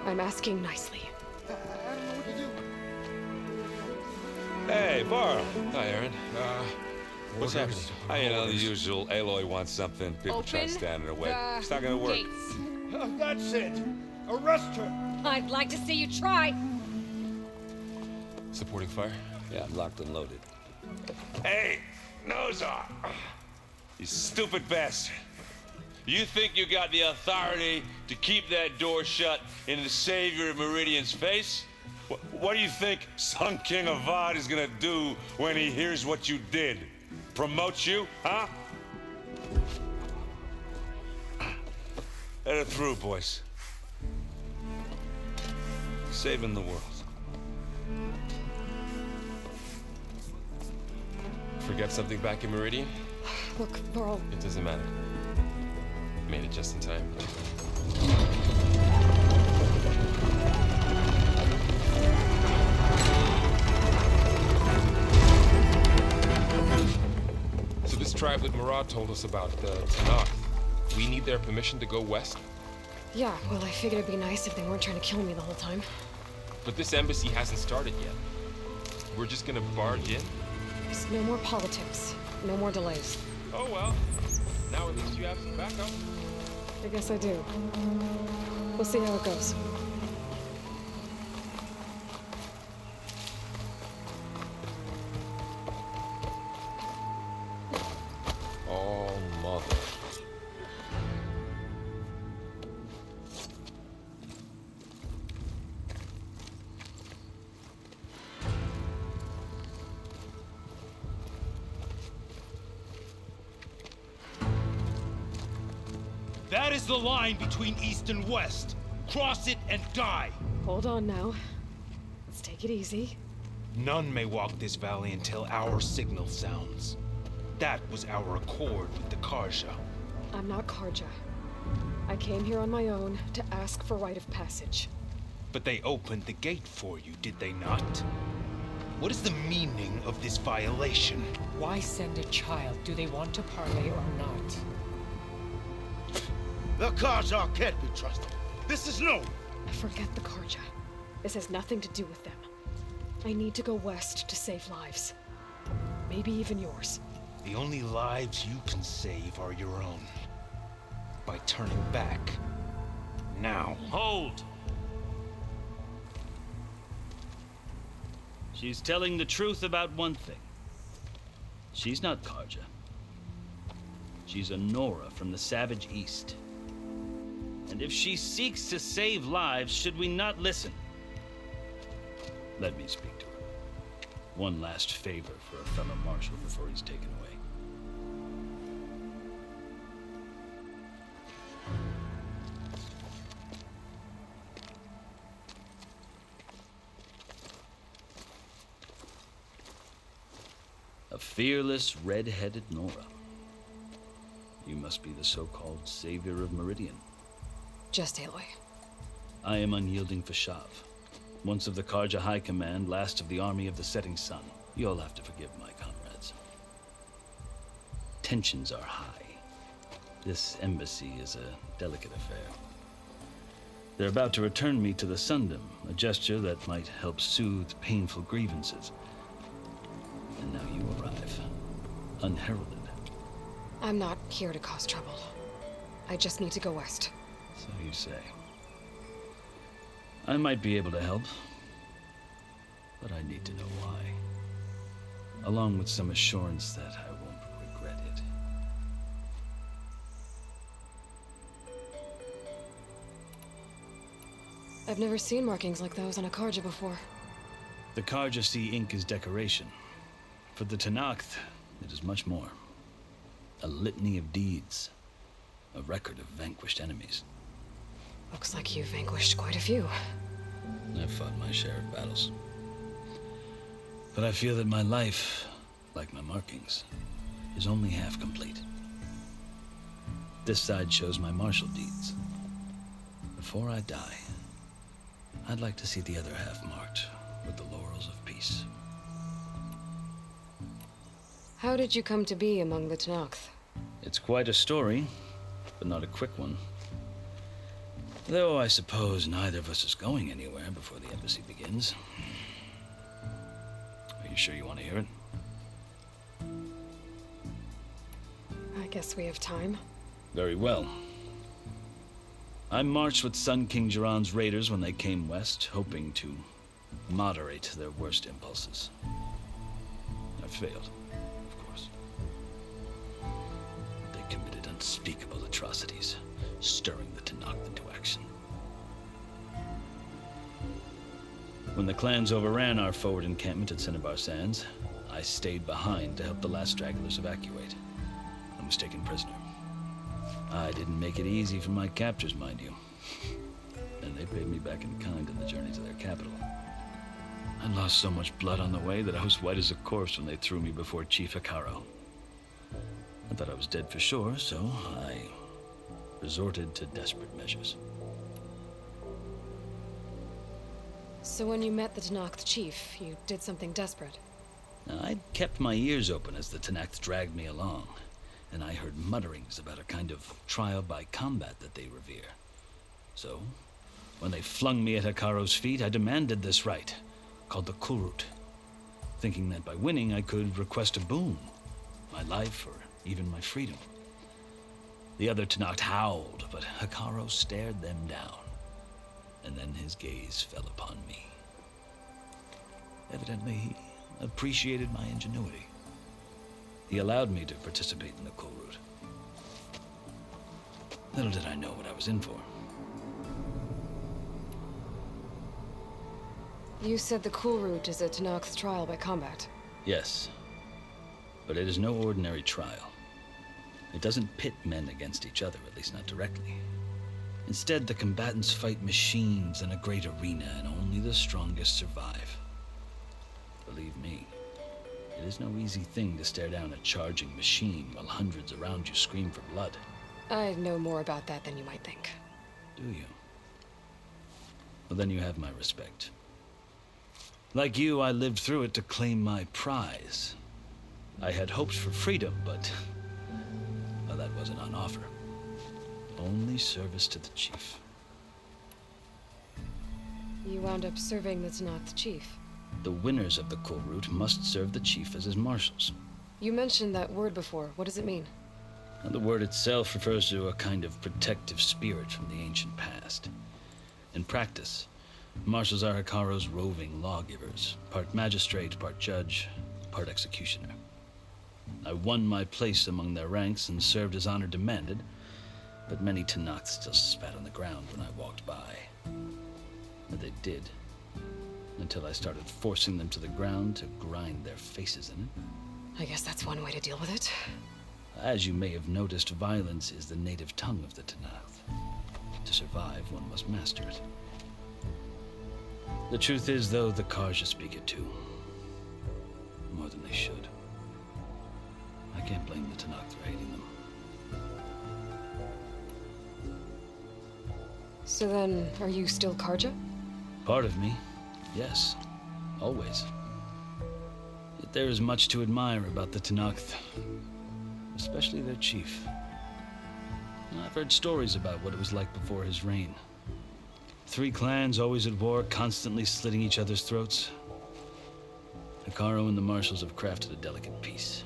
I'm asking nicely. Hey, Varl. Hi, Aaron. What's happening? You know, the usual. Aloy wants something. People try to stand in her way. It's not gonna work. That's it! Arrest her! I'd like to see you try. Supporting fire? Yeah, I'm locked and loaded. Hey, Nozar! You stupid bastard. You think you got the authority to keep that door shut in the savior of Meridian's face? What do you think Sun King Avad is gonna do when he hears what you did? Promote you, huh? Let it through, boys. Saving the world. Forget something back in Meridian? Look, Laurel. It doesn't matter. Made it just in time. So this tribe that Murad told us about, the Tanakh, we need their permission to go west? Yeah, well, I figured it'd be nice if they weren't trying to kill me the whole time. But this embassy hasn't started yet. We're just gonna barge in? There's no more politics. No more delays. Oh well. Now at least you have some backup. I guess I do. We'll see how it goes. Oh, mother. That is the line between East and West. Cross it and die. Hold on now. Let's take it easy. None may walk this valley until our signal sounds. That was our accord with the Karja. I'm not Karja. I came here on my own to ask for rite of passage. But they opened the gate for you, did they not? What is the meaning of this violation? Why send a child? Do they want to parley or not? The Karja can't be trusted. This is known. Forget the Karja. This has nothing to do with them. I need to go west to save lives. Maybe even yours. The only lives you can save are your own. By turning back. Now. Hold! She's telling the truth about one thing. She's not Karja. She's a Nora from the Savage East. And if she seeks to save lives, should we not listen? Let me speak to her. One last favor for a fellow marshal before he's taken away. A fearless, red-headed Nora. You must be the so-called savior of Meridian. Just Aloy. I am unyielding Fashav. Once of the Karja High Command, last of the army of the setting sun. You'll have to forgive my comrades. Tensions are high. This embassy is a delicate affair. They're about to return me to the Sundom, a gesture that might help soothe painful grievances. And now you arrive, unheralded. I'm not here to cause trouble. I just need to go west. So you say. I might be able to help, but I need to know why. Along with some assurance that I won't regret it. I've never seen markings like those on a Karja before. The Karja see ink as decoration. For the Tanakh, it is much more. A litany of deeds. A record of vanquished enemies. Looks like you've vanquished quite a few. I've fought my share of battles. But I feel that my life, like my markings, is only half complete. This side shows my martial deeds. Before I die, I'd like to see the other half marked with the laurels of peace. How did you come to be among the Tanakh? It's quite a story, but not a quick one. Though I suppose neither of us is going anywhere before the embassy begins. Are you sure you want to hear it? I guess we have time. Very well. I marched with Sun King Jiran's raiders when they came west, hoping to moderate their worst impulses. I failed, of course. They committed unspeakable atrocities, stirring the Tanakh into action. When the clans overran our forward encampment at Cinnabar Sands, I stayed behind to help the last stragglers evacuate. I was taken prisoner. I didn't make it easy for my captors, mind you. And they paid me back in kind in the journey to their capital. I lost so much blood on the way that I was white as a corpse when they threw me before Chief Hikaro. I thought I was dead for sure, so I resorted to desperate measures. So when you met the Tanakh chief, you did something desperate? I'd kept my ears open as the Tanakh dragged me along, and I heard mutterings about a kind of trial by combat that they revere. So, when they flung me at Hikaro's feet, I demanded this right, called the Kulrut, thinking that by winning I could request a boon, my life or even my freedom. The other Tenakth howled, but Hekarro stared them down, and then his gaze fell upon me. Evidently, he appreciated my ingenuity. He allowed me to participate in the coal route. Little did I know what I was in for. You said the cool route is a Tenakth's trial by combat. Yes, but it is no ordinary trial. It doesn't pit men against each other, at least not directly. Instead, the combatants fight machines in a great arena, and only the strongest survive. Believe me, it is no easy thing to stare down a charging machine while hundreds around you scream for blood. I know more about that than you might think. Do you? Well, then you have my respect. Like you, I lived through it to claim my prize. I had hopes for freedom, but well, that wasn't on offer. Only service to the chief. You wound up serving the Tenakth chief. The winners of the coal route must serve the chief as his marshals. You mentioned that word before. What does it mean? The word itself refers to a kind of protective spirit from the ancient past. In practice, marshals are Hekarro's roving lawgivers, part magistrate, part judge, part executioner. I won my place among their ranks and served as honor demanded, but many Tenakth still spat on the ground when I walked by. But they did, until I started forcing them to the ground to grind their faces in it. I guess that's one way to deal with it. As you may have noticed, violence is the native tongue of the Tenakth. To survive, one must master it. The truth is, though, the Karja speak it too. More than they should. I can't blame the Tenakth for hating them. So then, are you still Karja? Part of me, yes. Always. Yet there is much to admire about the Tenakth. Especially their chief. I've heard stories about what it was like before his reign. 3 clans always at war, constantly slitting each other's throats. Hekarro and the marshals have crafted a delicate peace.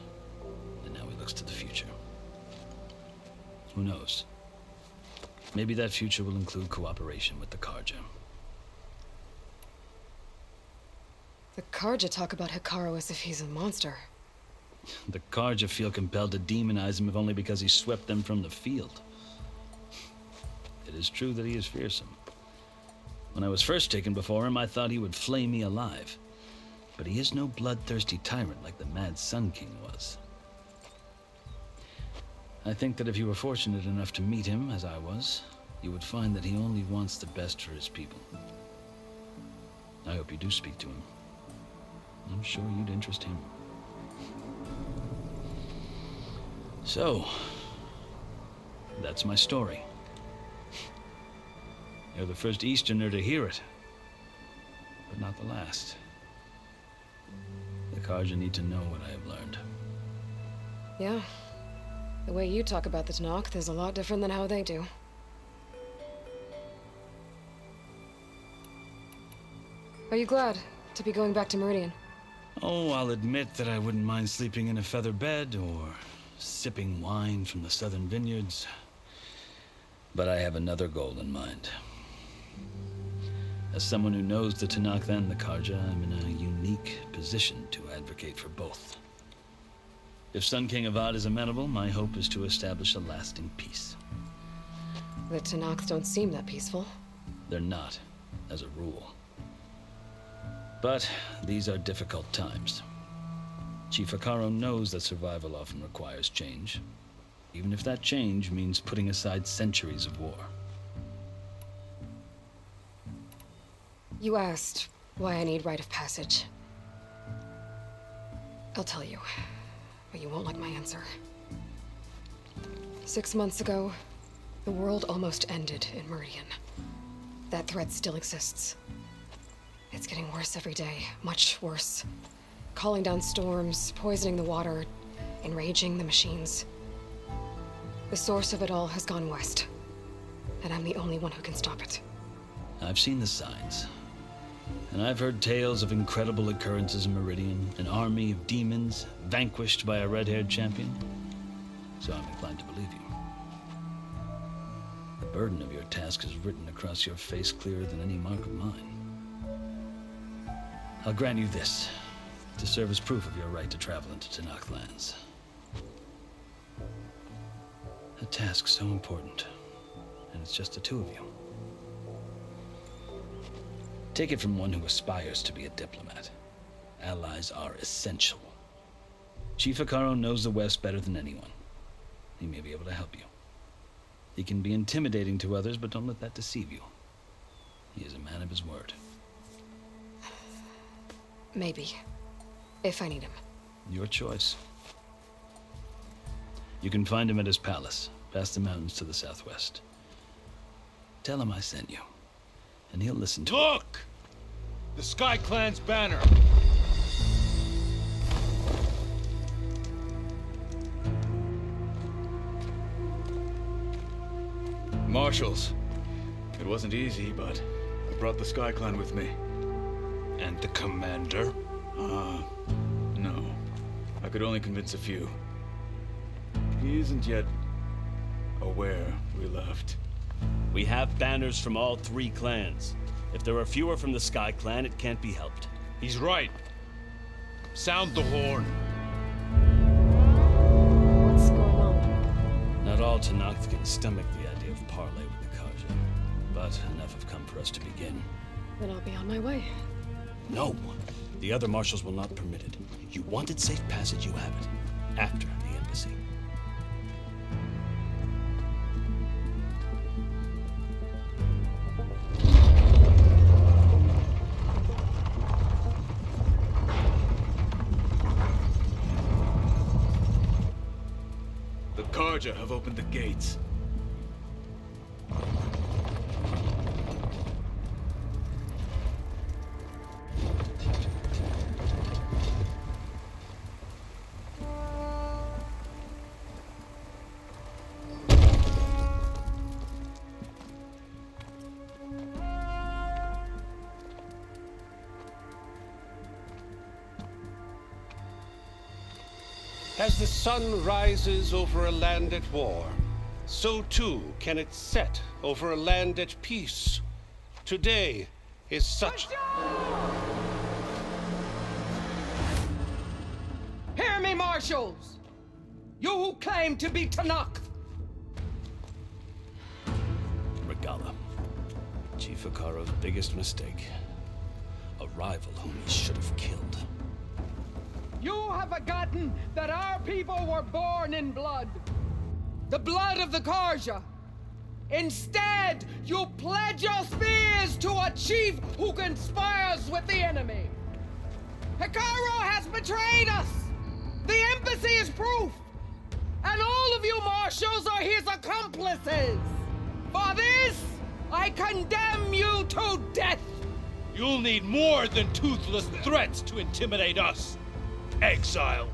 And now he looks to the future. Who knows? Maybe that future will include cooperation with the Karja. The Karja talk about Hekarro as if he's a monster. The Karja feel compelled to demonize him if only because he swept them from the field. It is true that he is fearsome. When I was first taken before him, I thought he would flay me alive. But he is no bloodthirsty tyrant like the Mad Sun King was. I think that if you were fortunate enough to meet him, as I was, you would find that he only wants the best for his people. I hope you do speak to him. I'm sure you'd interest him. So, that's my story. You're the first Easterner to hear it, but not the last. The Karja need to know what I have learned. Yeah. The way you talk about the Tenakth is a lot different than how they do. Are you glad to be going back to Meridian? Oh, I'll admit that I wouldn't mind sleeping in a feather bed or sipping wine from the southern vineyards. But I have another goal in mind. As someone who knows the Tenakth and the Karja, I'm in a unique position to advocate for both. If Sun King Avad is amenable, my hope is to establish a lasting peace. The Tenakth don't seem that peaceful. They're not, as a rule. But these are difficult times. Chief Hekarro knows that survival often requires change, even if that change means putting aside centuries of war. You asked why I need rite of passage. I'll tell you, but you won't like my answer. 6 months ago, the world almost ended in Meridian. That threat still exists. It's getting worse every day, much worse. Calling down storms, poisoning the water, enraging the machines. The source of it all has gone west, and I'm the only one who can stop it. I've seen the signs, and I've heard tales of incredible occurrences in Meridian, an army of demons vanquished by a red-haired champion. So I'm inclined to believe you. burden of your task is written across your face clearer than any mark of mine. I'll grant you this, to serve as proof of your right to travel into Tenakth lands. A task so important, and it's just the two of you. Take it from one who aspires to be a diplomat. Allies are essential. Chief Akaro knows the West better than anyone. He may be able to help you. He can be intimidating to others, but don't let that deceive you. He is a man of his word. Maybe. If I need him. Your choice. You can find him at his palace, past the mountains to the southwest. Tell him I sent you, and he'll listen to Look! The Sky Clan's banner! Marshals. It wasn't easy, but I brought the Sky Clan with me. And the commander? No. I could only convince a few. He isn't yet aware we left. We have banners from all 3 clans. If there are fewer from the Sky Clan, it can't be helped. He's right. Sound the horn. What's going on? Not all Tenakth can stomach the idea of parley with the Karja, but enough have come for us to begin. Then I'll be on my way. No! The other marshals will not permit it. You wanted safe passage, you have it. After the embassy. The Karja have opened the gates. As the sun rises over a land at war, so too can it set over a land at peace. Today is such... Hear me, marshals! You who claim to be Tenakth! Regala. Chief Akaro's biggest mistake. A rival whom he should have killed. You have forgotten that our people were born in blood. The blood of the Karja. Instead, you pledge your spears to a chief who conspires with the enemy. Akaro has betrayed us! The embassy is proof! And all of you marshals are his accomplices! For this, I condemn you to death! You'll need more than toothless threats to intimidate us. Exile.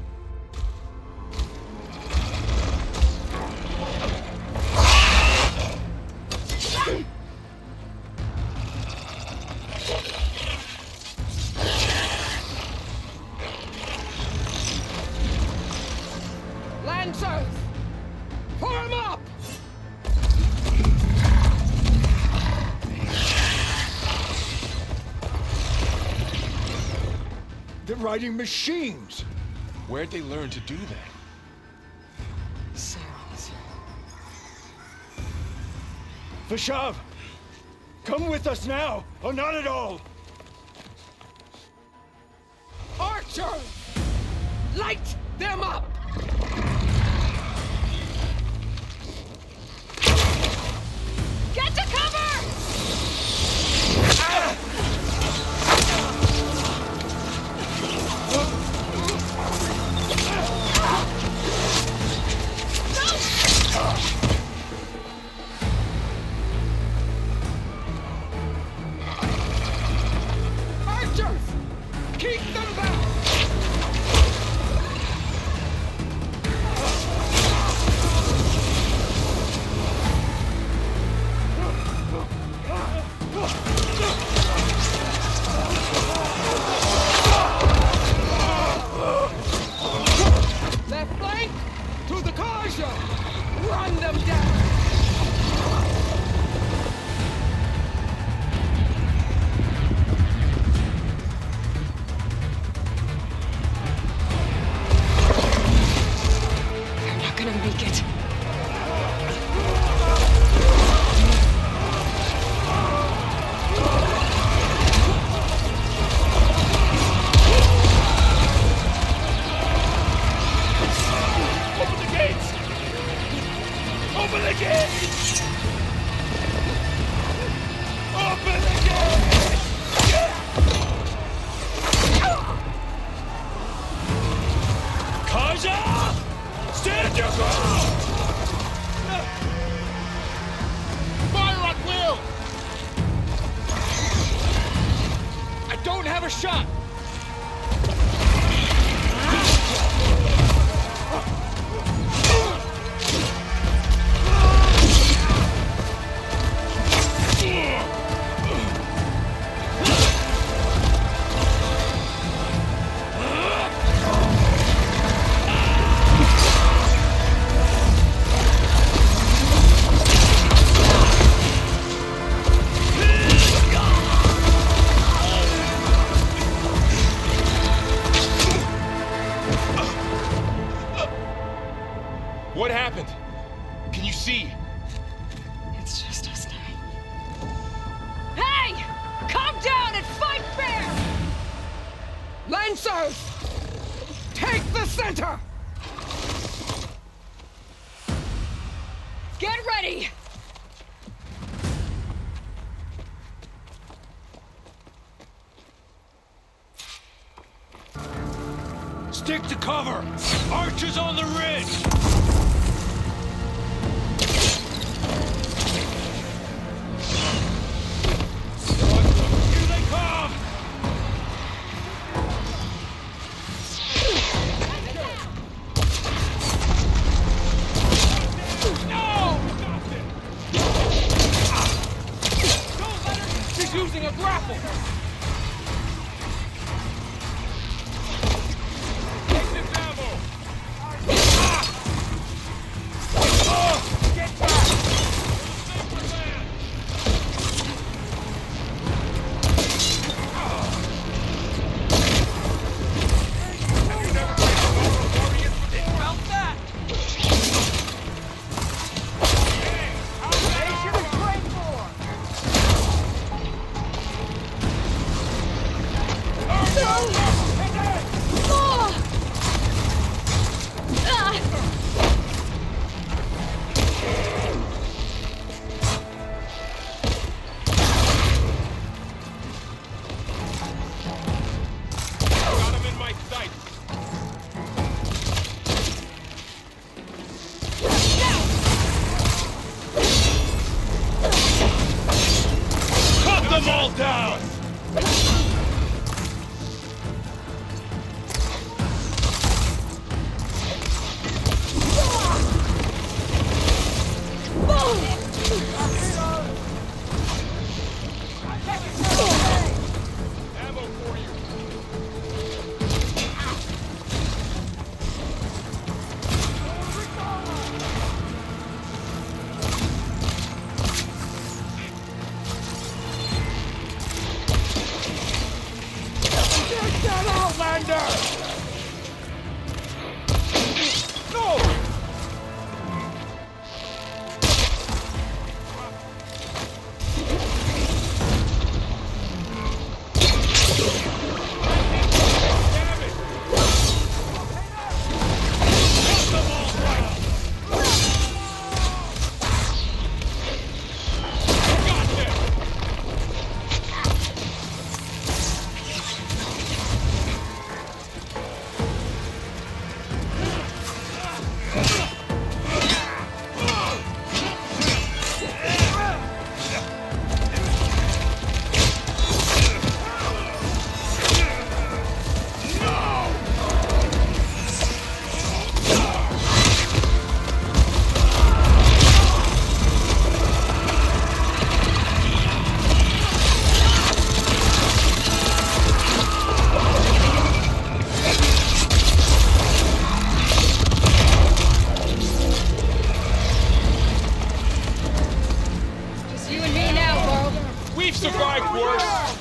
Lancers! Form up! They're riding machines! Where'd they learn to do that? Vashav! Come with us now, or not at all! Archers! Light them up! Get to cover! Archers! Keep them back! Left flank to the Karja! Run them down! shot! What happened? Can you see? It's just us now. Hey! Calm down and fight fair! Lancers! Take the center! Get ready! Stick to cover! Archers on the ridge! Here they come! No! Don't let her! She's using a grapple! Them all down! Ammo for you. Get that Outlander! No! We've survived worse!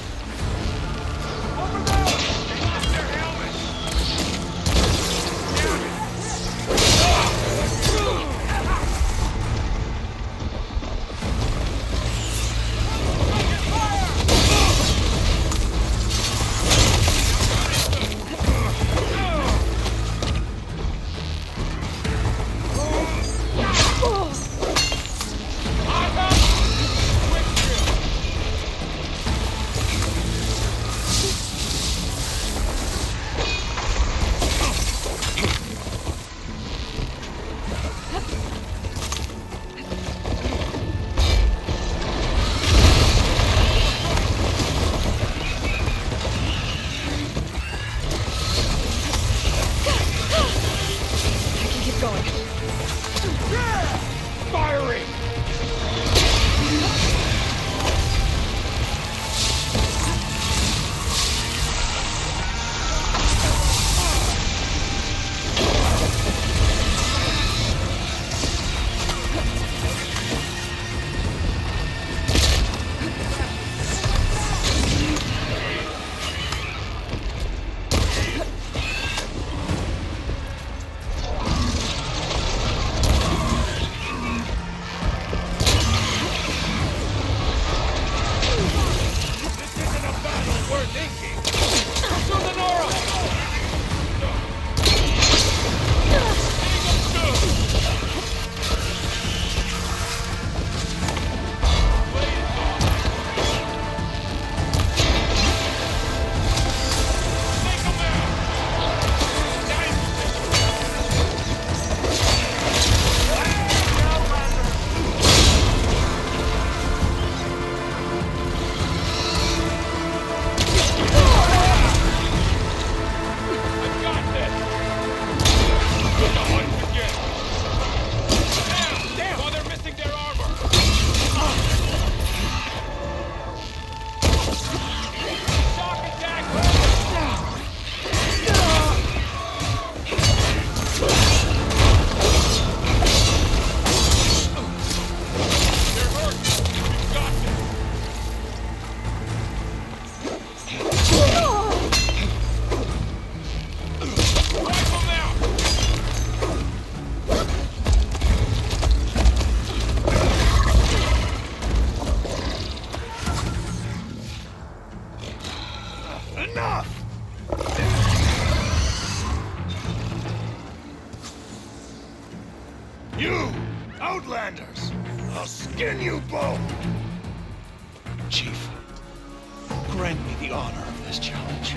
the honor of this challenge.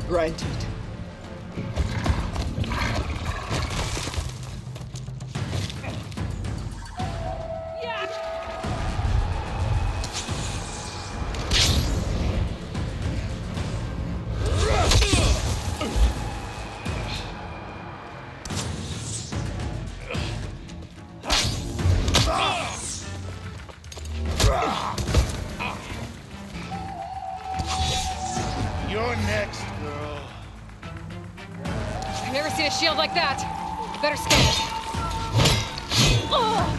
Granted. You're next, girl. I've never seen a shield like that. You better scan it. Ugh.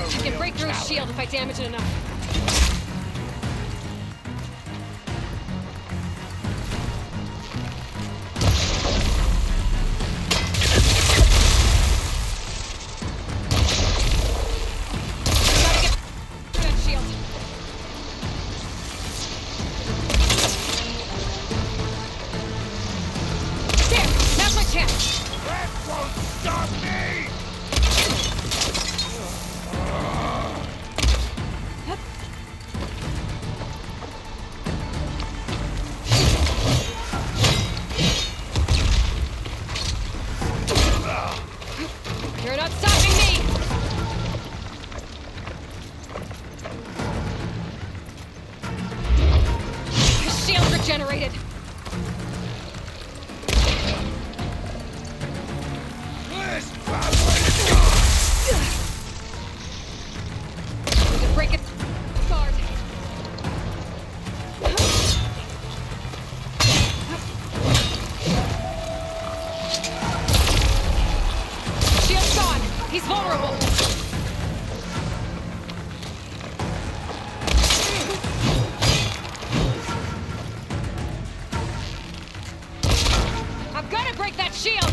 I can break through his shield if I damage it enough. You're not stopping me! His shield regenerated! We can break it. Guard. Shield's gone! He's vulnerable! I'm gonna break that shield!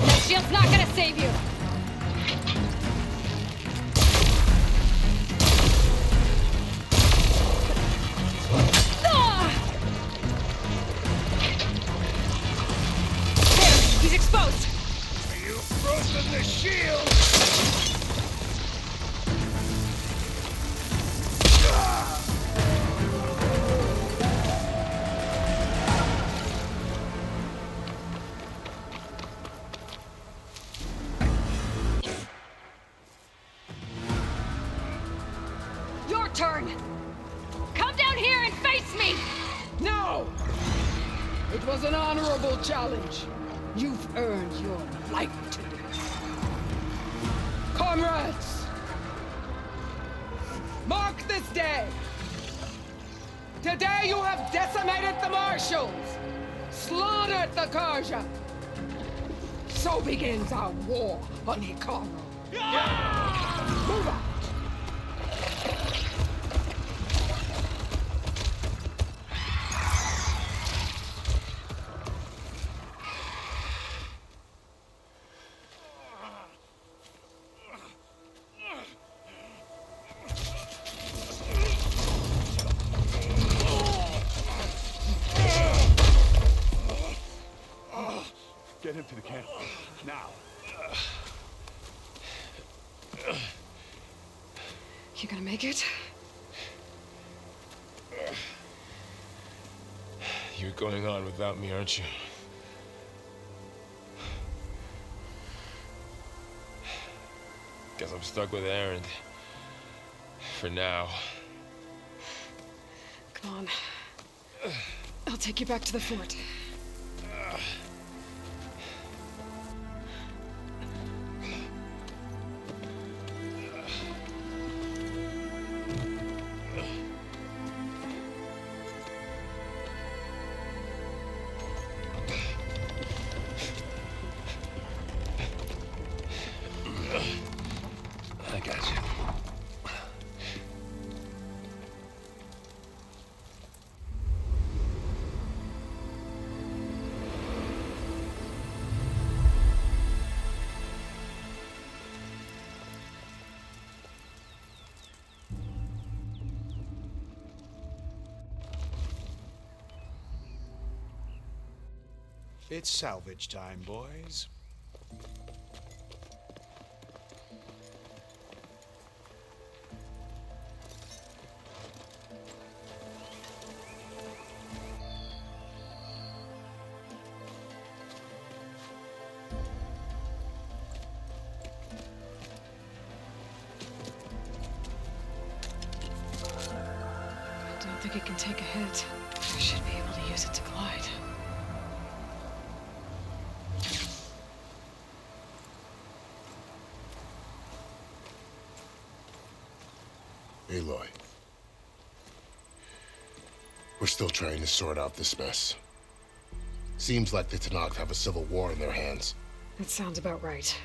That shield's not gonna save you! There, he's exposed! You've broken the shield! Your turn! Come down here and face me! No! It was an honorable challenge. You've earned your life today. Comrades! Mark this day! Today you have decimated the marshals! Slaughtered the Karja! So begins our war on Hikaru. Move out! Get him to the camp. Now. You gonna make it? You're going on without me, aren't you? Guess I'm stuck with Aaron. For now. Come on. I'll take you back to the fort. got you. It's salvage time, boys. I don't think it can take a hit. I should be able to use it to glide. Aloy. We're still trying to sort out this mess. Seems like the Tenakth have a civil war in their hands. That sounds about right.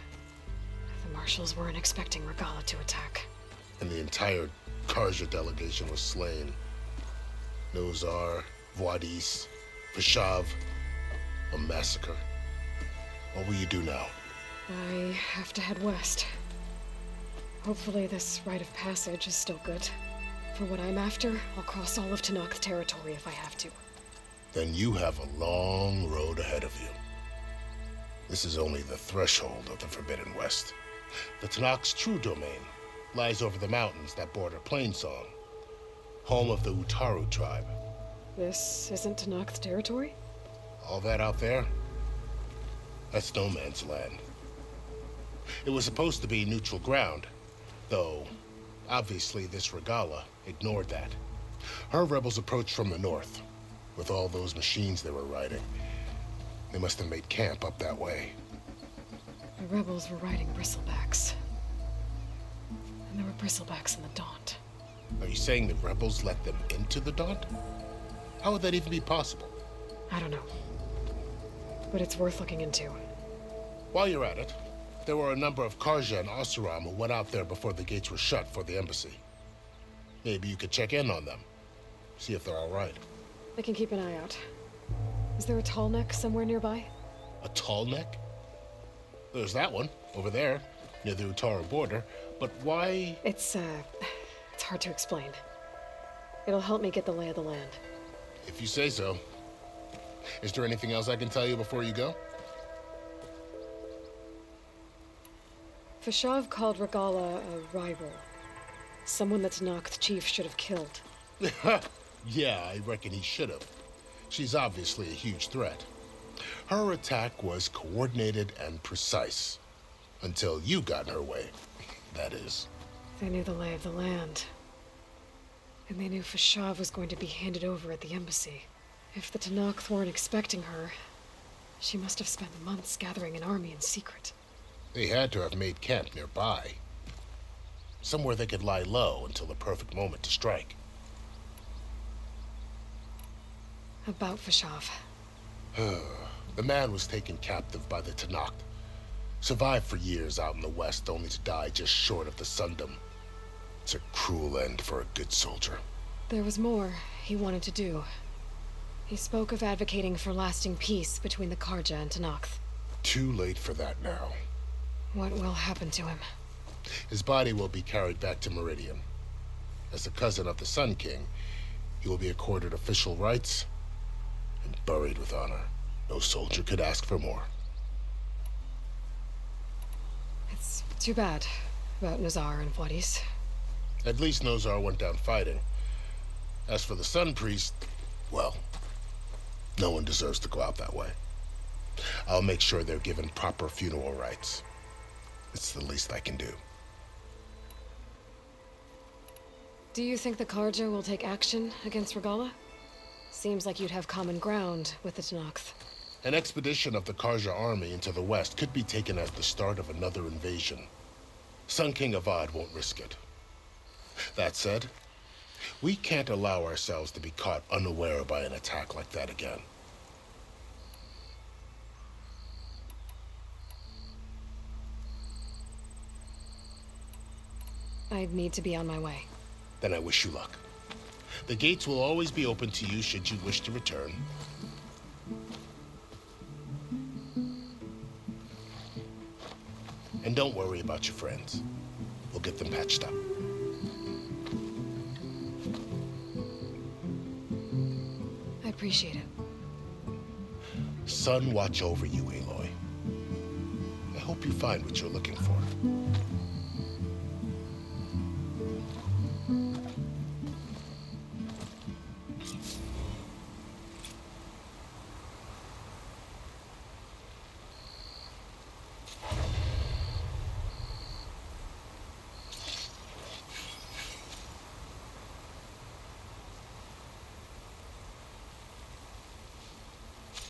The marshals weren't expecting Regala to attack. And the entire Karja delegation was slain. Nozar, Voidis, Vashav, a massacre. What will you do now? I have to head west. Hopefully this rite of passage is still good. For what I'm after, I'll cross all of Tenakth territory if I have to. Then you have a long road ahead of you. This is only the threshold of the Forbidden West. The Tenakth's true domain lies over the mountains that border Plainsong, home of the Utaru tribe. This isn't Tenakth territory? All that out there? That's no man's land. It was supposed to be neutral ground, though obviously this Regala ignored that. Her rebels approached from the north, with all those machines they were riding. They must have made camp up that way. The rebels were riding bristlebacks. And there were bristlebacks in the Daunt. Are you saying the rebels let them into the Daunt? How would that even be possible? I don't know. But it's worth looking into. While you're at it, there were a number of Karja and Oseram who went out there before the gates were shut for the embassy. Maybe you could check in on them. See if they're all right. I can keep an eye out. Is there a tall neck somewhere nearby? A tall neck? There's that one, over there, near the Utaru border. But why? It's hard to explain. It'll help me get the lay of the land. If you say so. Is there anything else I can tell you before you go? Vashav called Regala a rival. Someone that Tenakth chief should have killed. Yeah, I reckon he should have. She's obviously a huge threat. Her attack was coordinated and precise. Until you got in her way, that is. They knew the lay of the land. And they knew Vashav was going to be handed over at the embassy. If the Tenakth weren't expecting her, she must have spent months gathering an army in secret. They had to have made camp nearby. Somewhere they could lie low until the perfect moment to strike. About Vashav. The man was taken captive by the Tenakth. Survived for years out in the west, only to die just short of the Sundom. It's a cruel end for a good soldier. There was more he wanted to do. He spoke of advocating for lasting peace between the Karja and Tenakth. Too late for that now. What will happen to him? His body will be carried back to Meridian. As a cousin of the Sun King, he will be accorded official rights and buried with honor. No soldier could ask for more. It's too bad about Nozar and Voidis. At least Nozar went down fighting. As for the Sun Priest, well, no one deserves to go out that way. I'll make sure they're given proper funeral rites. It's the least I can do. Do you think the Karja will take action against Regala? Seems like you'd have common ground with the Tenakth. An expedition of the Karja army into the west could be taken as the start of another invasion. Sun King Avad won't risk it. That said, we can't allow ourselves to be caught unaware by an attack like that again. I'd need to be on my way. Then I wish you luck. The gates will always be open to you should you wish to return. And don't worry about your friends. We'll get them patched up. I appreciate it. Sun watch over you, Aloy. I hope you find what you're looking for.